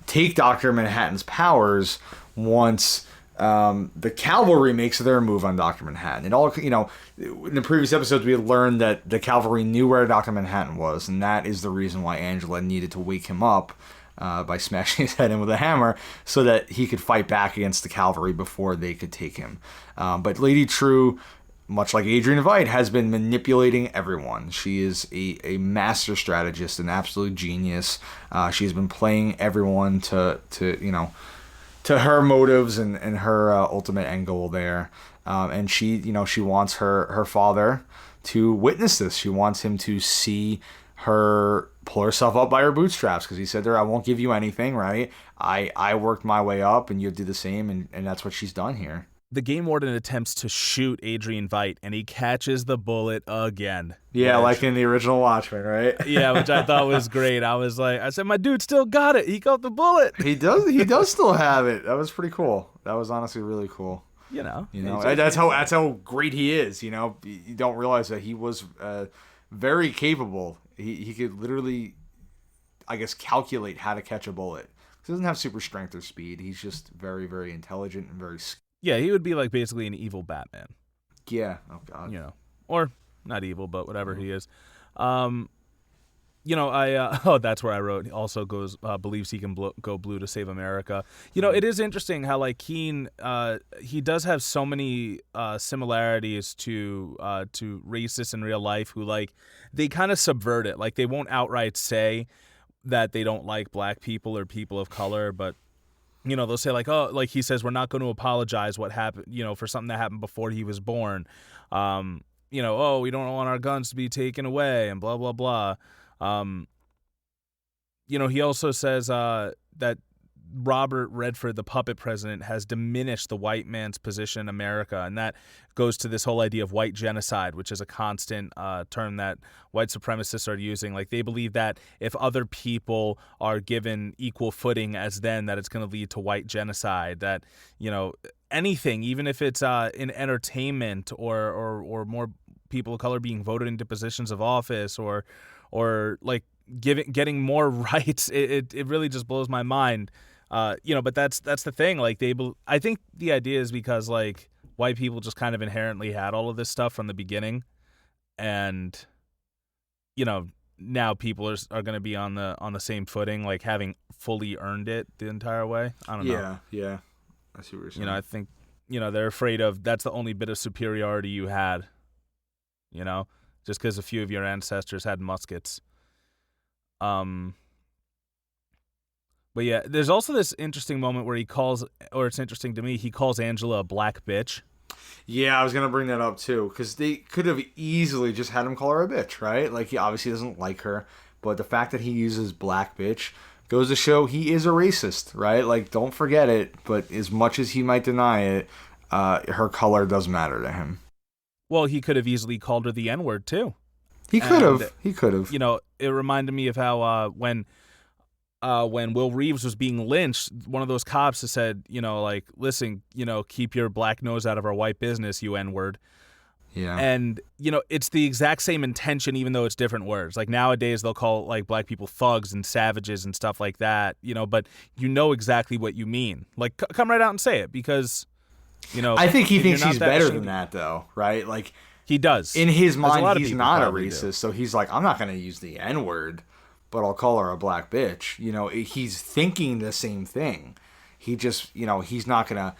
take Dr. Manhattan's powers once the cavalry makes their move on Dr. Manhattan. It all, in the previous episodes, we had learned that the cavalry knew where Dr. Manhattan was, and that is the reason why Angela needed to wake him up by smashing his head in with a hammer so that he could fight back against the cavalry before they could take him. But Lady True, much like Adrian Veidt, has been manipulating everyone. She is a master strategist, an absolute genius. She's been playing everyone to her motives and her ultimate end goal there. And she wants her father to witness this. She wants him to see her pull herself up by her bootstraps, because he said to her, "I won't give you anything, right? I worked my way up and you'll do the same," and that's what she's done here. The game warden attempts to shoot Adrian Veidt, and he catches the bullet again. Yeah, like in the original Watchmen, right? Yeah, which I thought was great. I said, my dude still got it. He got the bullet. He does still have it. That was pretty cool. That was honestly really cool. That's how great he is. You don't realize that he was very capable. He could literally, I guess, calculate how to catch a bullet. He doesn't have super strength or speed. He's just very, very intelligent and very skilled. Yeah, he would be like basically an evil Batman. Yeah. Oh God. Or not evil, but whatever he is. That's where I wrote. He also believes he can go blue to save America. It is interesting how like Keene, he does have so many similarities to racists in real life who like they kind of subvert it. Like they won't outright say that they don't like black people or people of color, but they'll say like, oh, like he says, we're not going to apologize what happened, for something that happened before he was born. Oh, we don't want our guns to be taken away and blah, blah, blah. He also says that Robert Redford, the puppet president, has diminished the white man's position in America. And that goes to this whole idea of white genocide, which is a constant term that white supremacists are using. Like they believe that if other people are given equal footing as them, that it's going to lead to white genocide, that, anything, even if it's in entertainment or more people of color being voted into positions of office or like getting more rights, it really just blows my mind. But that's the thing. Like I think the idea is because like white people just kind of inherently had all of this stuff from the beginning, and now people are going to be on the same footing, like having fully earned it the entire way. I don't know. Yeah. I see what you're saying. I think they're afraid of that's the only bit of superiority you had, just because a few of your ancestors had muskets. But yeah, there's also this interesting moment where it's interesting to me, he calls Angela a black bitch. Yeah, I was going to bring that up too, because they could have easily just had him call her a bitch, right? Like, he obviously doesn't like her, but the fact that he uses black bitch goes to show he is a racist, right? Like, don't forget it, but as much as he might deny it, her color does matter to him. Well, he could have easily called her the N-word too. He could have. He could have. It reminded me of how when Will Reeves was being lynched, one of those cops has said, listen, keep your black nose out of our white business, you N-word. Yeah. And, it's the exact same intention, even though it's different words. Like, nowadays, they'll call, like, black people thugs and savages and stuff like that, but you know exactly what you mean. Like, come right out and say it, because, I think he thinks he's better than that, though, right? Like, he does. In his mind, he's not a racist, so he's like, I'm not going to use the N-word, but I'll call her a black bitch. He's thinking the same thing. He just, he's not going to,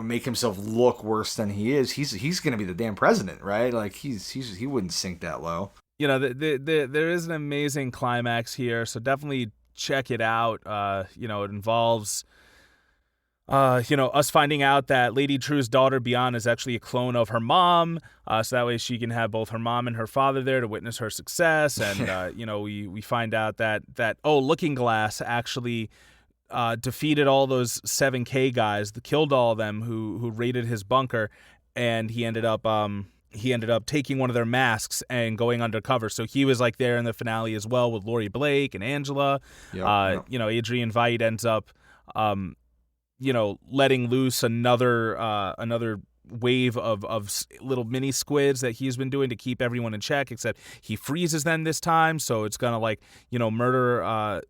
make himself look worse than he is. He's going to be the damn president, right? Like, he wouldn't sink that low. There is an amazing climax here, so definitely check it out. It involves, us finding out that Lady True's daughter, Beyond, is actually a clone of her mom, so that way she can have both her mom and her father there to witness her success. And, we find out that Looking Glass actually defeated all those 7K guys, killed all of them who raided his bunker, and he ended up taking one of their masks and going undercover. So he was like there in the finale as well with Laurie Blake and Angela. Yep. Adrian Veidt ends up letting loose another wave of little mini squids that he's been doing to keep everyone in check, except he freezes them this time, so it's gonna murder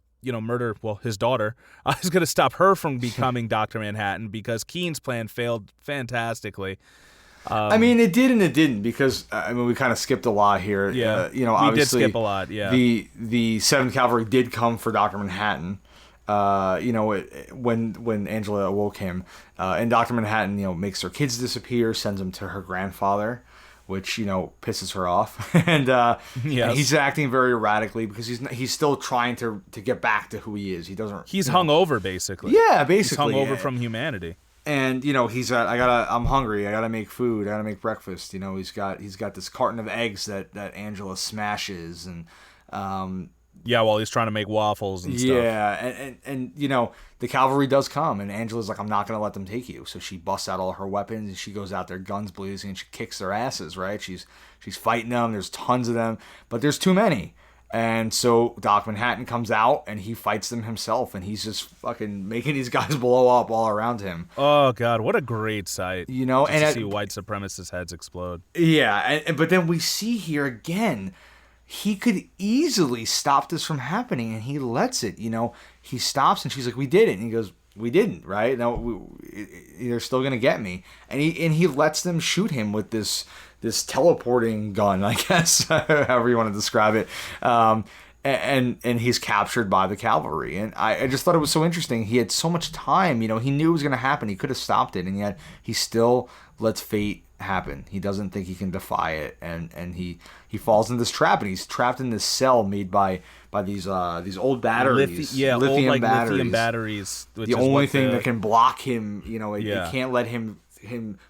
his daughter is going to stop her from becoming Dr. Manhattan, because Keene's plan failed fantastically. It did and it didn't, because we kind of skipped a lot here. Yeah, obviously, we did skip a lot. Yeah, the 7th Cavalry did come for Dr. Manhattan. When Angela awoke him, and Dr. Manhattan, makes her kids disappear, sends them to her grandfather, which, pisses her off. And yes. He's acting very erratically because he's still trying to get back to who he is. He doesn't. He's hungover, basically. Yeah, basically. He's hungover from humanity. And I'm hungry. I gotta make food. I gotta make breakfast. He's got this carton of eggs that Angela smashes, and while he's trying to make waffles and stuff. Yeah, and the cavalry does come, and Angela's like, I'm not going to let them take you. So she busts out all her weapons, and she goes out there, guns blazing, and she kicks their asses, right? She's fighting them. There's tons of them, but there's too many. And so Doc Manhattan comes out, and he fights them himself, and he's just fucking making these guys blow up all around him. Oh, God, what a great sight. And to see white supremacist heads explode. Yeah, but then we see here again, he could easily stop this from happening, and he lets it. He stops, and she's like, "We did it," and he goes, "We didn't, right? No, they're still gonna get me." And he lets them shoot him with this teleporting gun, I guess, however you want to describe it. And he's captured by the cavalry, and I just thought it was so interesting. He had so much time, he knew it was gonna happen. He could have stopped it, and yet he still lets fate happen. He doesn't think he can defy it, and he falls into this trap, and he's trapped in this cell made by these old batteries, lithium batteries. The only thing that can block him, it can't let him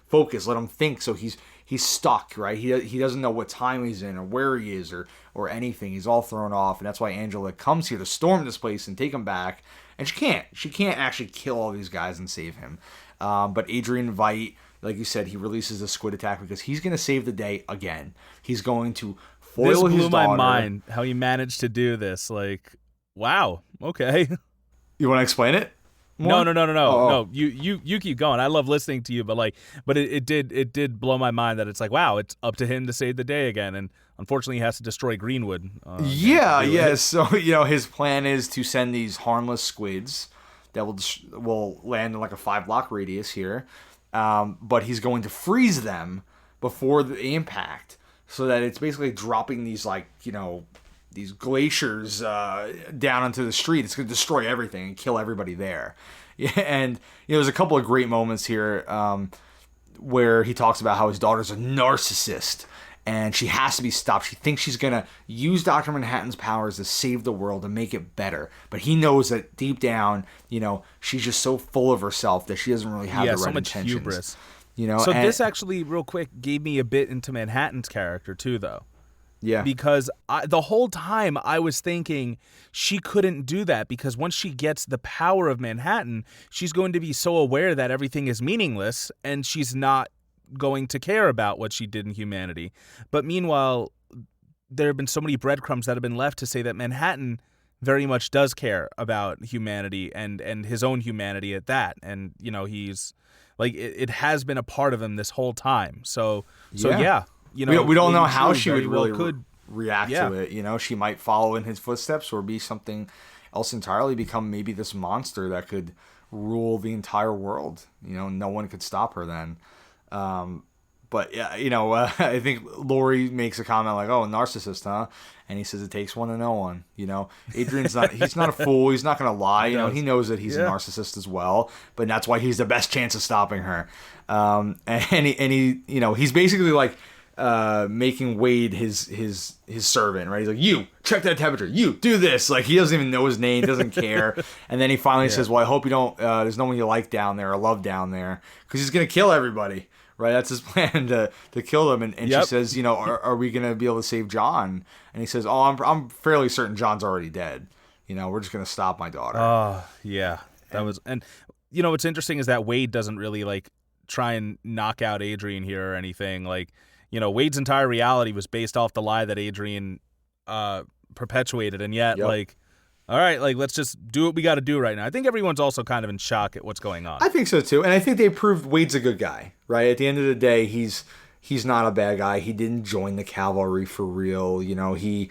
focus, let him think. So he's stuck, right? He doesn't know what time he's in or where he is or anything. He's all thrown off, and that's why Angela comes here to storm this place and take him back. And she can't actually kill all these guys and save him. But Adrian Veidt, like you said, he releases the squid attack because he's going to save the day again. He's going to foil his daughter. This blew my mind, how he managed to do this. Like, wow, okay. You want to explain it more? No. Oh. No, you keep going. I love listening to you, but it did blow my mind that it's like, wow, it's up to him to save the day again. And unfortunately, he has to destroy Greenwood. So, his plan is to send these harmless squids that will land in like a 5-block radius here. But he's going to freeze them before the impact, so that it's basically dropping these these glaciers down onto the street. It's going to destroy everything and kill everybody there. Yeah, and there's a couple of great moments here where he talks about how his daughter's a narcissist and she has to be stopped. She thinks she's going to use Dr. Manhattan's powers to save the world and make it better. But he knows that deep down, she's just so full of herself that she doesn't really have the right so much intentions. hubris. So this actually, real quick, gave me a bit into Manhattan's character too, though. Yeah. Because the whole time I was thinking she couldn't do that, because once she gets the power of Manhattan, she's going to be so aware that everything is meaningless and she's not going to care about what she did in humanity. But meanwhile, there have been so many breadcrumbs that have been left to say that Manhattan very much does care about humanity and his own humanity at that. And, he's like, it has been a part of him this whole time. So yeah. We don't know how she would really could react to it. She might follow in his footsteps or be something else entirely, become maybe this monster that could rule the entire world. No one could stop her then. But yeah, I think Laurie makes a comment like, "Oh, narcissist, huh?" And he says it takes one to know one. Adrian's he's not a fool. He's not going to lie. He knows that he's a narcissist as well, but that's why he's the best chance of stopping her. And he he's basically like, making Wade his servant, right? He's like, you check that temperature, you do this. Like, he doesn't even know his name, doesn't care. And then he finally says, well, I hope you don't, there's no one you like down there or love down there, because he's gonna kill everybody, right? That's his plan, to kill them. And she says, are we gonna be able to save John? And he says, oh, I'm fairly certain John's already dead. We're just gonna stop my daughter. Oh yeah, and what's interesting is that Wade doesn't really like try and knock out Adrian here or anything. Like, Wade's entire reality was based off the lie that Adrian perpetuated, and yet, like, all right, like, let's just do what we got to do right now. I think everyone's also kind of in shock at what's going on. I think so too, and I think they proved Wade's a good guy, right? At the end of the day, he's not a bad guy. He didn't join the cavalry for real. I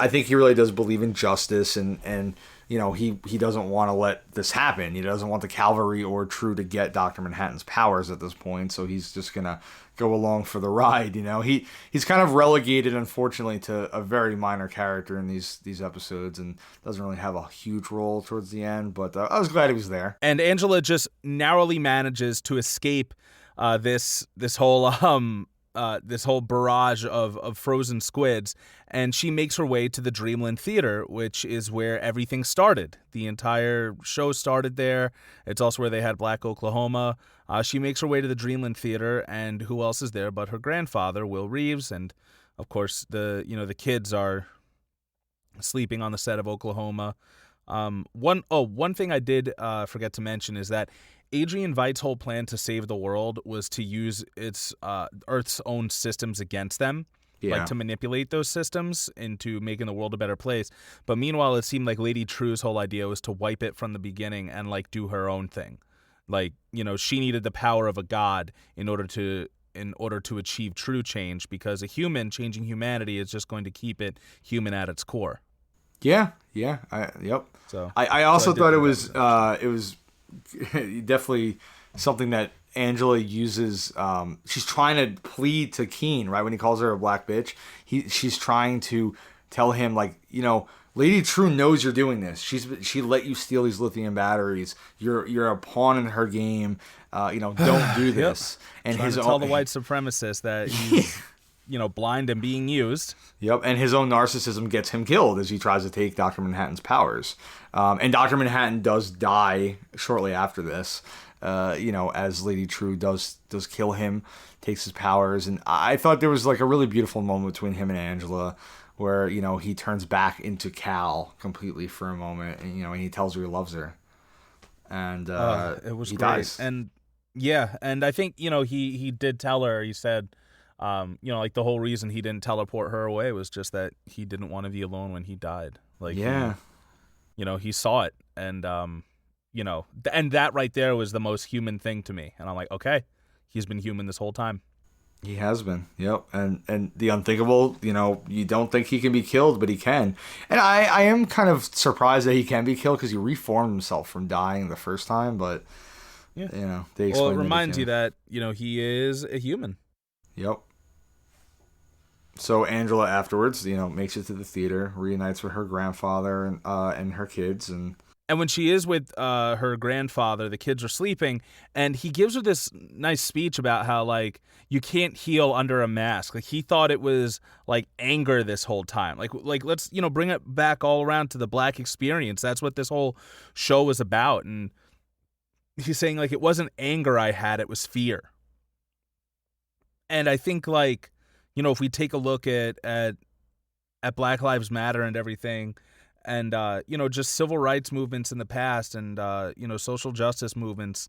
think he really does believe in justice, and he doesn't want to let this happen. He doesn't want the cavalry or True to get Dr. Manhattan's powers at this point, so he's just gonna go along for the ride. He's kind of relegated, unfortunately, to a very minor character in these episodes, and doesn't really have a huge role towards the end. But I was glad he was there. And Angela just narrowly manages to escape this whole barrage of frozen squids, and she makes her way to the Dreamland Theater, which is where everything started. The entire show started there. It's also where they had Black Oklahoma. She makes her way to the Dreamland Theater, and who else is there but her grandfather, Will Reeves, and of course the kids are sleeping on the set of Oklahoma. One thing I did forget to mention is that Adrian Veidt's whole plan to save the world was to use its Earth's own systems against them, like to manipulate those systems into making the world a better place. But meanwhile, it seemed like Lady True's whole idea was to wipe it from the beginning and like do her own thing. Like, she needed the power of a god in order to achieve true change, because a human changing humanity is just going to keep it human at its core. Yeah. So I also thought it was definitely something that Angela uses. She's trying to plead to Keen, right, when he calls her a black bitch. She's trying to tell him, like, Lady True knows you're doing this. She let you steal these lithium batteries. You're a pawn in her game. Don't do this. And trying to tell the white supremacist that he's blind and being used. Yep, and his own narcissism gets him killed as he tries to take Dr. Manhattan's powers. And Dr. Manhattan does die shortly after this, as Lady True does kill him, takes his powers. And I thought there was like a really beautiful moment between him and Angela where, he turns back into Cal completely for a moment, and, he tells her he loves her. And it was he great. dies. And yeah, and I think, he did tell her, he said, like the whole reason he didn't teleport her away was just that he didn't want to be alone when he died. Like, he saw it, and and that right there was the most human thing to me. And I'm like, okay, he's been human this whole time. He has been, yep. And the unthinkable, you don't think he can be killed, but he can. And I am kind of surprised that he can be killed, because he reformed himself from dying the first time, but, they explain well, it reminds you that, he is a human. Yep. So Angela afterwards, makes it to the theater, reunites with her grandfather and her kids, and And when she is with her grandfather, the kids are sleeping, and he gives her this nice speech about how, like, you can't heal under a mask. Like, he thought it was, like, anger this whole time. Like let's, bring it back all around to the Black experience. That's what this whole show was about. And he's saying, like, it wasn't anger I had, it was fear. And I think, like, if we take a look at Black Lives Matter and everything, and, just civil rights movements in the past and, social justice movements,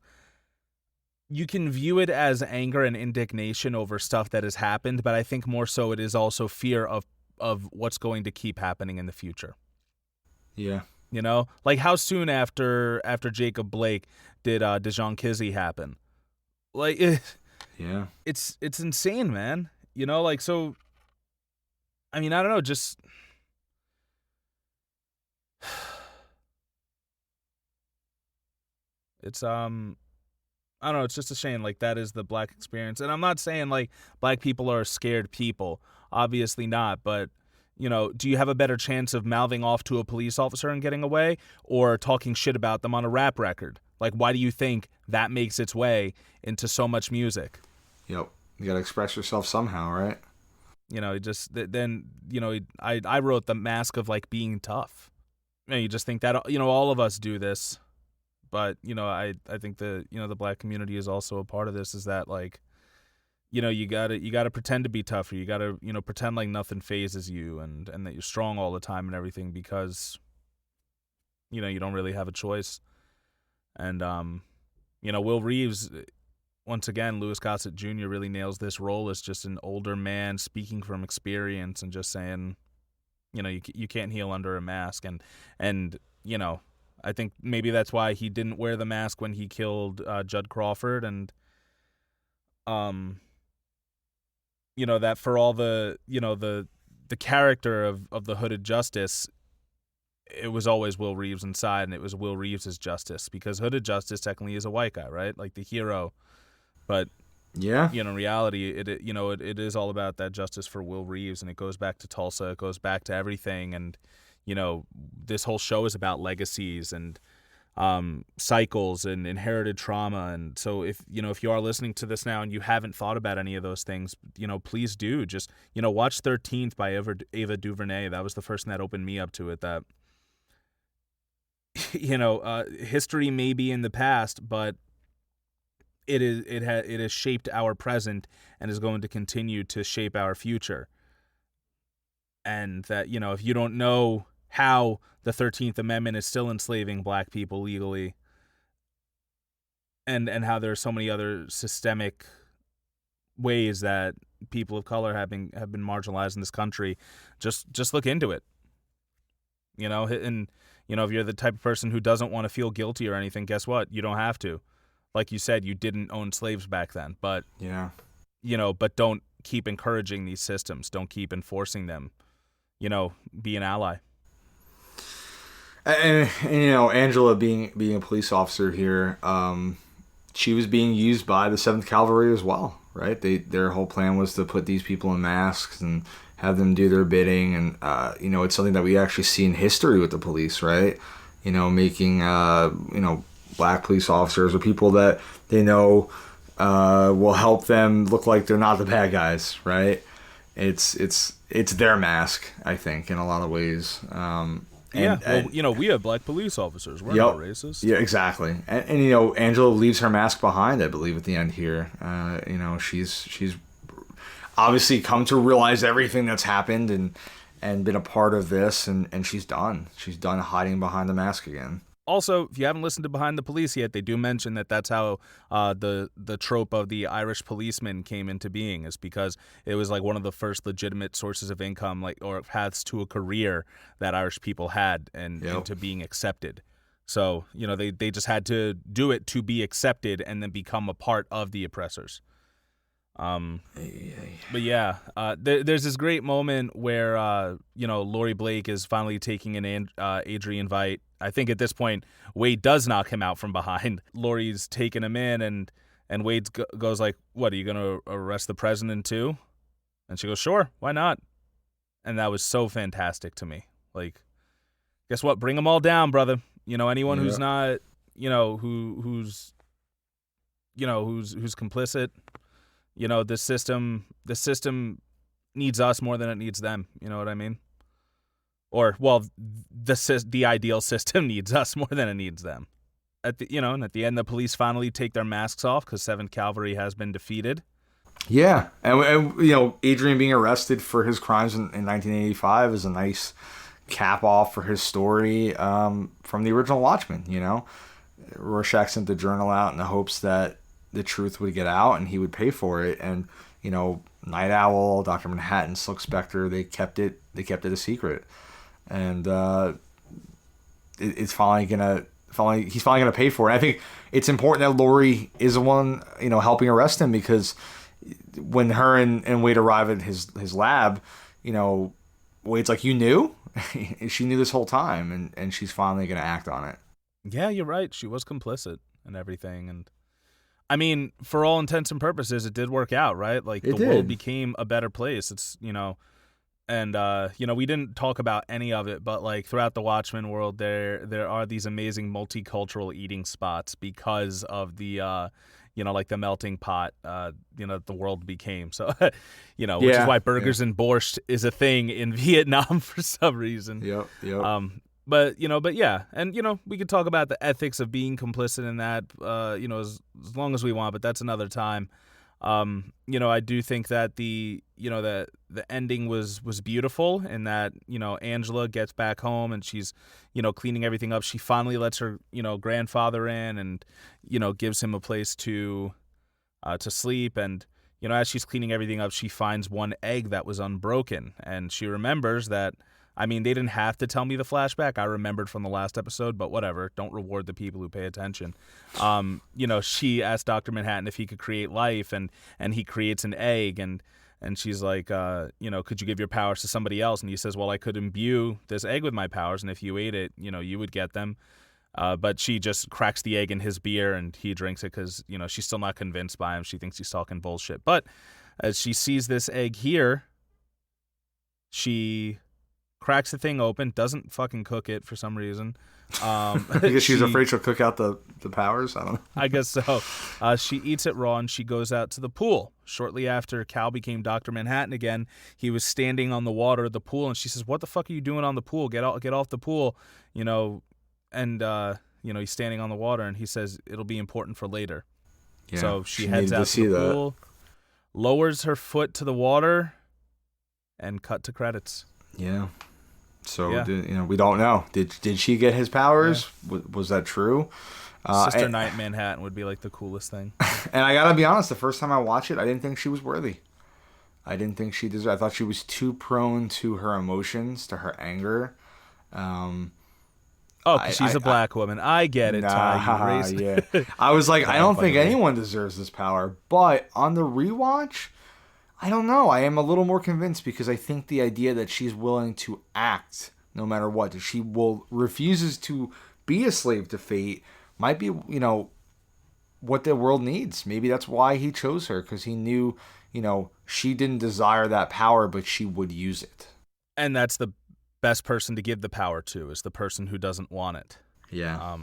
you can view it as anger and indignation over stuff that has happened, but I think more so it is also fear of what's going to keep happening in the future. Yeah. Like, how soon after Jacob Blake did Dijon Kizzee happen? Like, yeah, it's insane, man. So, I mean, I don't know, just... It's, I don't know, it's just a shame. Like, that is the Black experience. And I'm not saying, like, Black people are scared people. Obviously not. But, do you have a better chance of mouthing off to a police officer and getting away, or talking shit about them on a rap record? Like, why do you think that makes its way into so much music? Yep. You got to express yourself somehow, right? I wrote The Mask of, like, Being Tough. You just think that, all of us do this. But, I think the Black community is also a part of this, is that, like, you gotta pretend to be tougher. You gotta, pretend like nothing phases you and that you're strong all the time and everything, because, you don't really have a choice. And, Will Reeves, once again, Louis Gossett Jr. really nails this role as just an older man speaking from experience and just saying, you can't heal under a mask. And I think maybe that's why he didn't wear the mask when he killed Judd Crawford, and that for all the the character of the Hooded Justice, it was always Will Reeves inside, and it was Will Reeves' justice, because Hooded Justice technically is a white guy, right? Like the hero, but yeah, in reality, it is all about that justice for Will Reeves, and it goes back to Tulsa, it goes back to everything, and this whole show is about legacies and cycles and inherited trauma. And so if you are listening to this now and you haven't thought about any of those things, please do. Just, watch 13th by Ava DuVernay. That was the first thing that opened me up to it, that, history may be in the past, but it has shaped our present and is going to continue to shape our future. And that, if you don't know how the 13th Amendment is still enslaving Black people legally, and how there are so many other systemic ways that people of color have been marginalized in this country, just look into it. And if you're the type of person who doesn't want to feel guilty or anything, guess what? You don't have to. Like you said, you didn't own slaves back then, but yeah, but don't keep encouraging these systems. Don't keep enforcing them. Be an ally. And Angela being a police officer here, she was being used by the 7th Cavalry as well, right? Their whole plan was to put these people in masks and have them do their bidding, and it's something that we actually see in history with the police, right? Making Black police officers or people that they know will help them look like they're not the bad guys, right? It's their mask, I think, in a lot of ways. We have Black police officers. We're not racist. Yeah, exactly. And Angela leaves her mask behind, I believe, at the end here. She's obviously come to realize everything that's happened and been a part of this, and she's done. She's done hiding behind the mask again. Also, if you haven't listened to Behind the Police yet, they do mention that that's how the trope of the Irish policeman came into being, is because it was like one of the first legitimate sources of income, like, or paths to a career that Irish people had and to being accepted. So, they just had to do it to be accepted and then become a part of the oppressors. But yeah, there's this great moment where Laurie Blake is finally taking an Adrian Veidt. I think at this point Wade does knock him out from behind. Laurie's taking him in, and Wade goes like, "What, are you gonna arrest the president too?" And she goes, "Sure, why not?" And that was so fantastic to me. Like, guess what? Bring them all down, brother. Anyone who's Yeah. not, who's complicit. The system needs us more than it needs them. You know what I mean? Or, well, the ideal system needs us more than it needs them. And at the end, the police finally take their masks off because 7th Cavalry has been defeated. Yeah, and Adrian being arrested for his crimes in 1985 is a nice cap off for his story from the original Watchmen. Rorschach sent the journal out in the hopes that the truth would get out and he would pay for it. And Night Owl, Dr. Manhattan, Silk Spectre, they kept it a secret, and he's finally gonna pay for it. I think it's important that Laurie is the one helping arrest him, because when her and Wade arrive at his lab, Wade's like, you knew? She knew this whole time, and she's finally gonna act on it. Yeah, you're right. She was complicit and everything, and I mean, for all intents and purposes, it did work out, right? Like, the world became a better place. It's, and we didn't talk about any of it, but like throughout the Watchmen world, there are these amazing multicultural eating spots because of the like the melting pot the world became. So which is why burgers and borscht is a thing in Vietnam for some reason. Yep. But yeah, and we could talk about the ethics of being complicit in that as long as we want, but that's another time. I do think that the ending was beautiful, in that Angela gets back home and she's cleaning everything up. She finally lets her grandfather in, and gives him a place to sleep. And as she's cleaning everything up, she finds one egg that was unbroken, and she remembers that. I mean, they didn't have to tell me the flashback. I remembered from the last episode, but whatever. Don't reward the people who pay attention. She asked Dr. Manhattan if he could create life, and he creates an egg, and she's like, could you give your powers to somebody else? And he says, well, I could imbue this egg with my powers, and if you ate it, you would get them. But she just cracks the egg in his beer, and he drinks it because, she's still not convinced by him. She thinks he's talking bullshit. But as she sees this egg here, she cracks the thing open, doesn't fucking cook it for some reason. Because she's afraid she'll cook out the powers? I don't know. I guess so. She eats it raw, and she goes out to the pool. Shortly after Cal became Dr. Manhattan again, he was standing on the water of the pool, and she says, what the fuck are you doing on the pool? Get off the pool. And he's standing on the water, and he says, it'll be important for later. Yeah, so she heads out to the pool, lowers her foot to the water, and cut to credits. Yeah. So, we don't know. Did she get his powers? Yeah. Was that true? Sister Night Manhattan would be like the coolest thing. And I gotta be honest, the first time I watched it, I didn't think she was worthy. I didn't think she deserved. I thought she was too prone to her emotions, to her anger. Because she's a black woman. I get it, Ty. Yeah. I was like, I don't think anyone deserves this power. But on the rewatch, I don't know. I am a little more convinced, because I think the idea that she's willing to act no matter what, that she refuses to be a slave to fate, might be, what the world needs. Maybe that's why he chose her, because he knew, she didn't desire that power, but she would use it. And that's the best person to give the power to, is the person who doesn't want it. Yeah.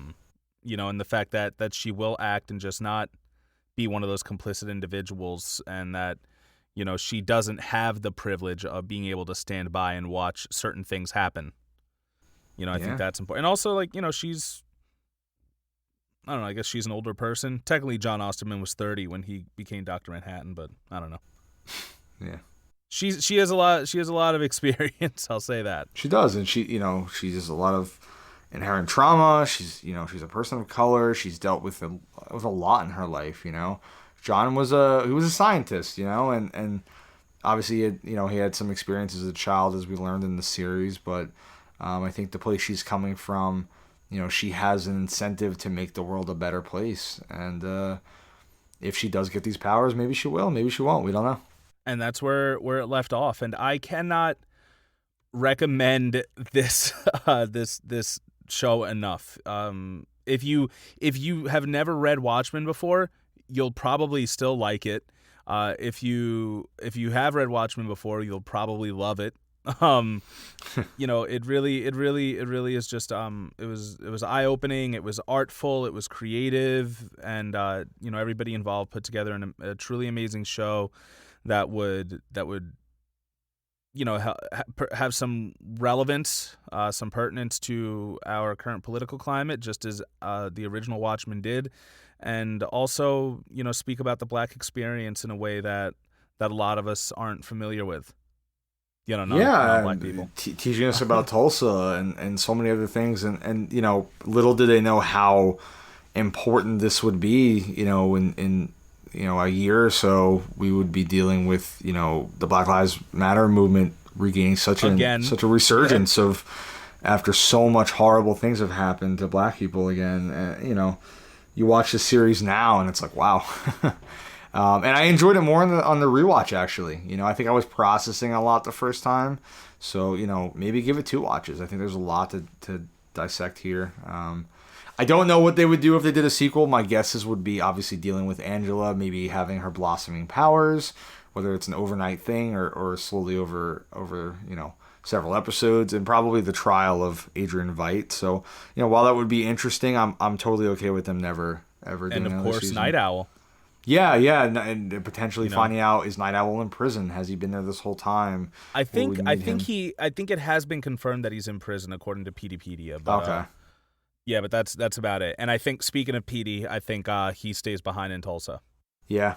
And the fact that she will act and just not be one of those complicit individuals, and that she doesn't have the privilege of being able to stand by and watch certain things happen. I think that's important. And also, she's, I don't know, I guess she's an older person. Technically, John Osterman was 30 when he became Dr. Manhattan, but I don't know. Yeah. She has a lot of experience, I'll say that. She does, and she has a lot of inherent trauma. She's a person of color. She's dealt with a lot in her life, John was a scientist, and obviously he had some experiences as a child, as we learned in the series, but I think the place she's coming from, she has an incentive to make the world a better place, and if she does get these powers, maybe she will, maybe she won't, we don't know. And that's where it left off, and I cannot recommend this this show enough. If you have never read Watchmen before, you'll probably still like it. If you have read Watchmen before, you'll probably love it. It really is just it was eye-opening, it was artful, it was creative, and everybody involved put together a truly amazing show that would have some relevance, some pertinence to our current political climate, just as the original Watchmen did, and also speak about the Black experience in a way that a lot of us aren't familiar with. Non-Black people. Teaching us about Tulsa and so many other things, and little did they know how important this would be. In a year or so, we would be dealing with the Black Lives Matter movement regaining such a resurgence of after so much horrible things have happened to Black people again. You watch the series now, and it's like, wow. And I enjoyed it more on the rewatch, actually. I think I was processing a lot the first time. So, maybe give it 2 watches. I think there's a lot to dissect here. I don't know what they would do if they did a sequel. My guesses would be obviously dealing with Angela, maybe having her blossoming powers, whether it's an overnight thing or slowly over several episodes, and probably the trial of Adrian Veidt. So, while that would be interesting, I'm totally okay with them never ever doing another season. And of course, Night Owl. Yeah, and potentially finding out, is Night Owl in prison? Has he been there this whole time? I think it has been confirmed that he's in prison according to PDpedia. But, okay. Yeah, but that's about it. And I think, speaking of PD, I think he stays behind in Tulsa. Yeah.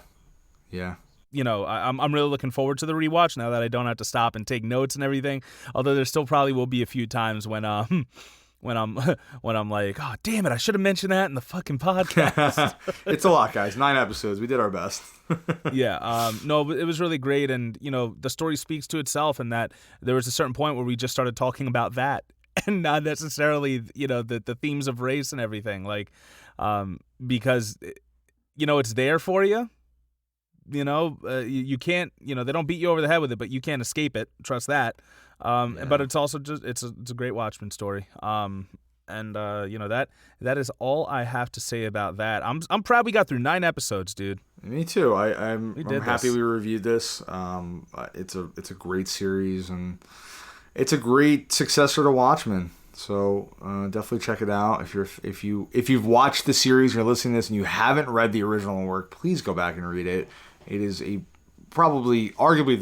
I'm really looking forward to the rewatch now that I don't have to stop and take notes and everything. Although there still probably will be a few times when I'm like, oh damn it, I should have mentioned that in the fucking podcast. It's a lot, guys. 9 episodes. We did our best. Yeah. No, it was really great, and the story speaks to itself, and that there was a certain point where we just started talking about that, and not necessarily the themes of race and everything, like because it's there for you. You can't, they don't beat you over the head with it, but you can't escape it. Trust that. But it's also just it's a great Watchmen story. That is all I have to say about that. I'm proud we got through 9 episodes, dude. Me too. I'm happy we reviewed this. It's a great series, and it's a great successor to Watchmen. So definitely check it out. If you've watched the series and you're listening to this and you haven't read the original work, please go back and read it. It is arguably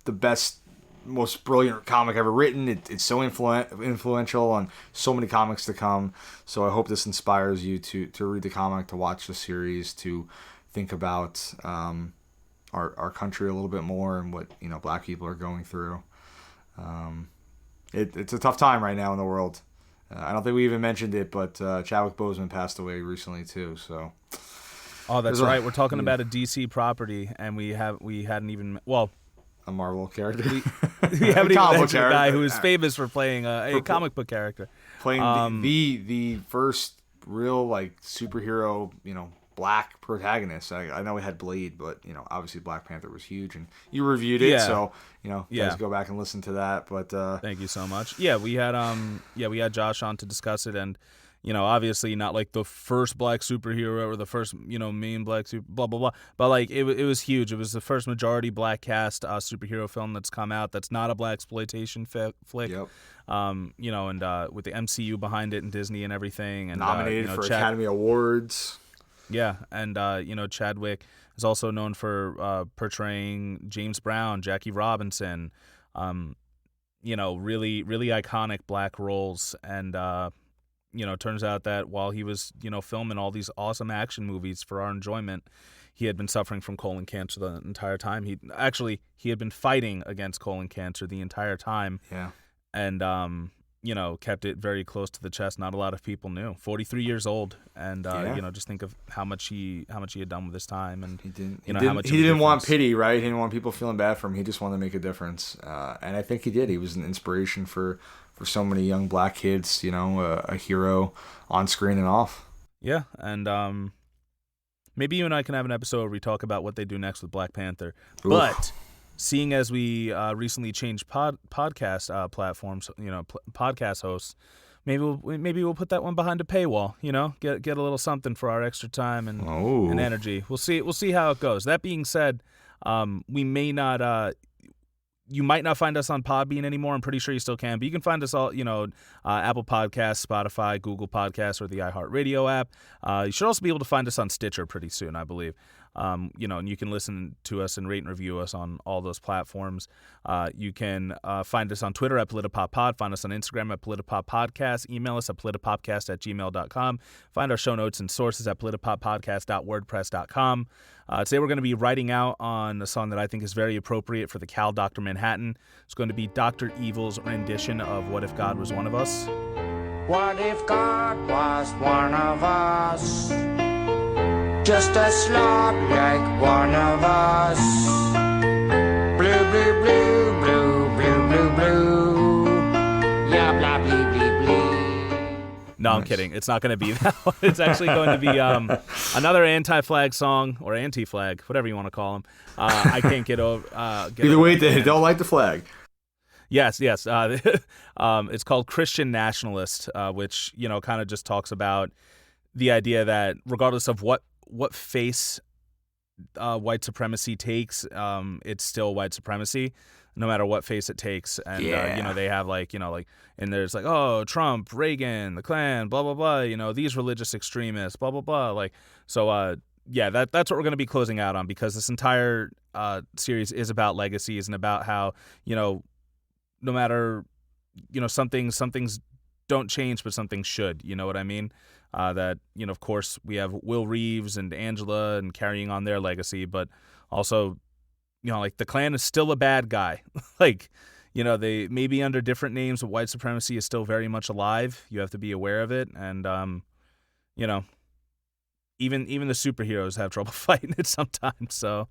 the best, most brilliant comic ever written. It's so influential on so many comics to come. So I hope this inspires you to read the comic, to watch the series, to think about our country a little bit more and what Black people are going through. It's a tough time right now in the world. I don't think we even mentioned it, but Chadwick Boseman passed away recently too. So. Oh, that's right. We're talking about a DC property, and we hadn't even a Marvel character. We haven't even mentioned a guy who is famous for playing a comic book character, playing the first real superhero Black protagonist. I know we had Blade, but obviously Black Panther was huge, and you reviewed it, so guys go back and listen to that. But thank you so much. Yeah, we had Josh on to discuss it, and obviously not like the first Black superhero or the first main Black super blah blah blah, but it was huge. It was the first majority Black cast superhero film that's come out that's not a Blaxploitation flick. Yep. And with the MCU behind it and Disney and everything, and nominated for Academy Awards. Yeah, and Chadwick is also known for portraying James Brown, Jackie Robinson, really, really iconic Black roles. And, turns out that while he was, filming all these awesome action movies for our enjoyment, he had been suffering from colon cancer the entire time. He had been fighting against colon cancer the entire time. Yeah. And, kept it very close to the chest. Not a lot of people knew. 43 years old, and just think of how much he had done with his time, and he didn't. He didn't want pity, right? He didn't want people feeling bad for him. He just wanted to make a difference, and I think he did. He was an inspiration for so many young Black kids. A hero on screen and off. Yeah, and maybe you and I can have an episode where we talk about what they do next with Black Panther, Oof. But. Seeing as we recently changed podcast platforms, podcast hosts, maybe we'll put that one behind a paywall. Get a little something for our extra time and energy. We'll see how it goes. That being said, we may not. You might not find us on Podbean anymore. I'm pretty sure you still can, but you can find us all, Apple Podcasts, Spotify, Google Podcasts, or the iHeartRadio app. You should also be able to find us on Stitcher pretty soon, I believe. And you can listen to us and rate and review us on all those platforms. You can find us on Twitter at PolitiPopPod. Find us on Instagram at PolitiPopPodcast. Email us at politipoppodcast@gmail.com. Find our show notes and sources at politipoppodcast.wordpress.com. Today we're going to be writing out on a song that I think is very appropriate for the Cal Dr. Manhattan. It's going to be Dr. Evil's rendition of What If God Was One of Us. What if God was one of us? Just a slob like one of us. Blue, blue, blue, blue, blue, blue, blue. Yeah, blah, blee, blee, blee. No, I'm kidding. It's not going to be that one. It's actually going to be another anti-flag song, or anti-flag, whatever you want to call them. I can't get over. Either way, they don't like the flag. Yes. It's called Christian Nationalist, which kind of just talks about the idea that regardless of what face white supremacy takes, it's still white supremacy, no matter what face it takes. And they have and there's Trump, Reagan, the Klan, blah blah blah. These religious extremists, blah blah blah. That's what we're going to be closing out on, because this entire series is about legacies and about how no matter some things don't change, but some things should. You know what I mean? That of course we have Will Reeves and Angela and carrying on their legacy, but also the Klan is still a bad guy. They may be under different names, but white supremacy is still very much alive. You have to be aware of it, and even the superheroes have trouble fighting it sometimes. So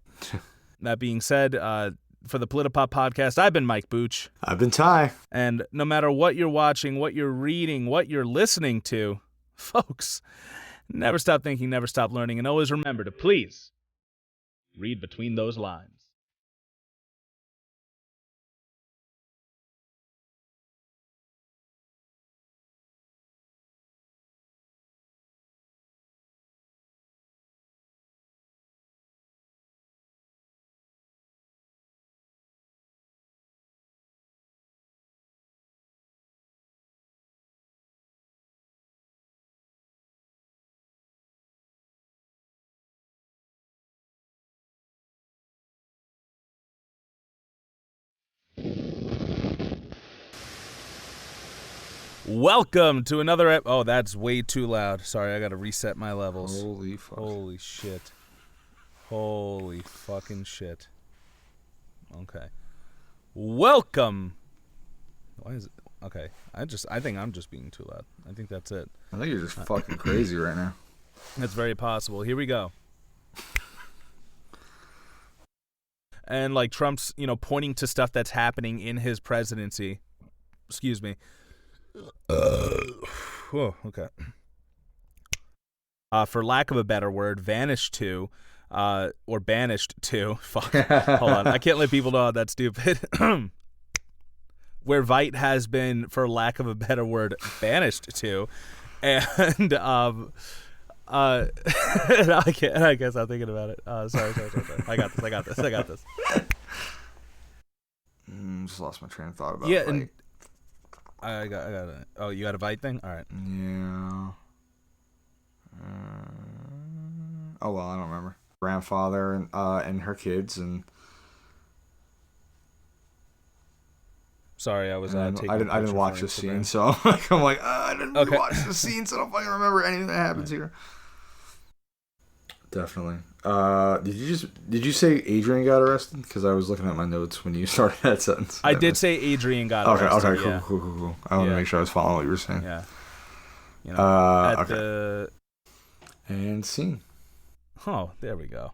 that being said, for the Politipop podcast, I've been Mike Booch. I've been Ty. And no matter what you're watching, what you're reading, what you're listening to, folks, never stop thinking, never stop learning, and always remember to please read between those lines. Welcome to another oh, that's way too loud. Sorry, I gotta reset my levels. Holy fuck. Holy shit. Holy fucking shit. Okay. Welcome. Why is it? Okay. I think I'm just being too loud. I think that's it. I think you're just fucking crazy right now. That's very possible. Here we go. And Trump's, pointing to stuff that's happening in his presidency. Excuse me. Okay. For lack of a better word, vanished to, or banished to. Fuck. Hold on. I can't let people know that's stupid. Where Vite has been, for lack of a better word, banished to, and I guess I'm thinking about it. Sorry. I got this. Just lost my train of thought about it. And I got it. Oh, you got a Vite thing? All right. Yeah. Oh well, I don't remember. Grandfather and her kids and. Sorry, I was taking. I didn't watch the scene, so I'm like, I didn't watch the scene, so I don't fucking remember anything that happens here. Definitely. Did you say Adrian got arrested? Because I was looking at my notes when you started that sentence. I did say Adrian got arrested. Okay, yeah. Cool. I want to make sure I was following what you were saying. Yeah. Okay. And scene. Oh, there we go.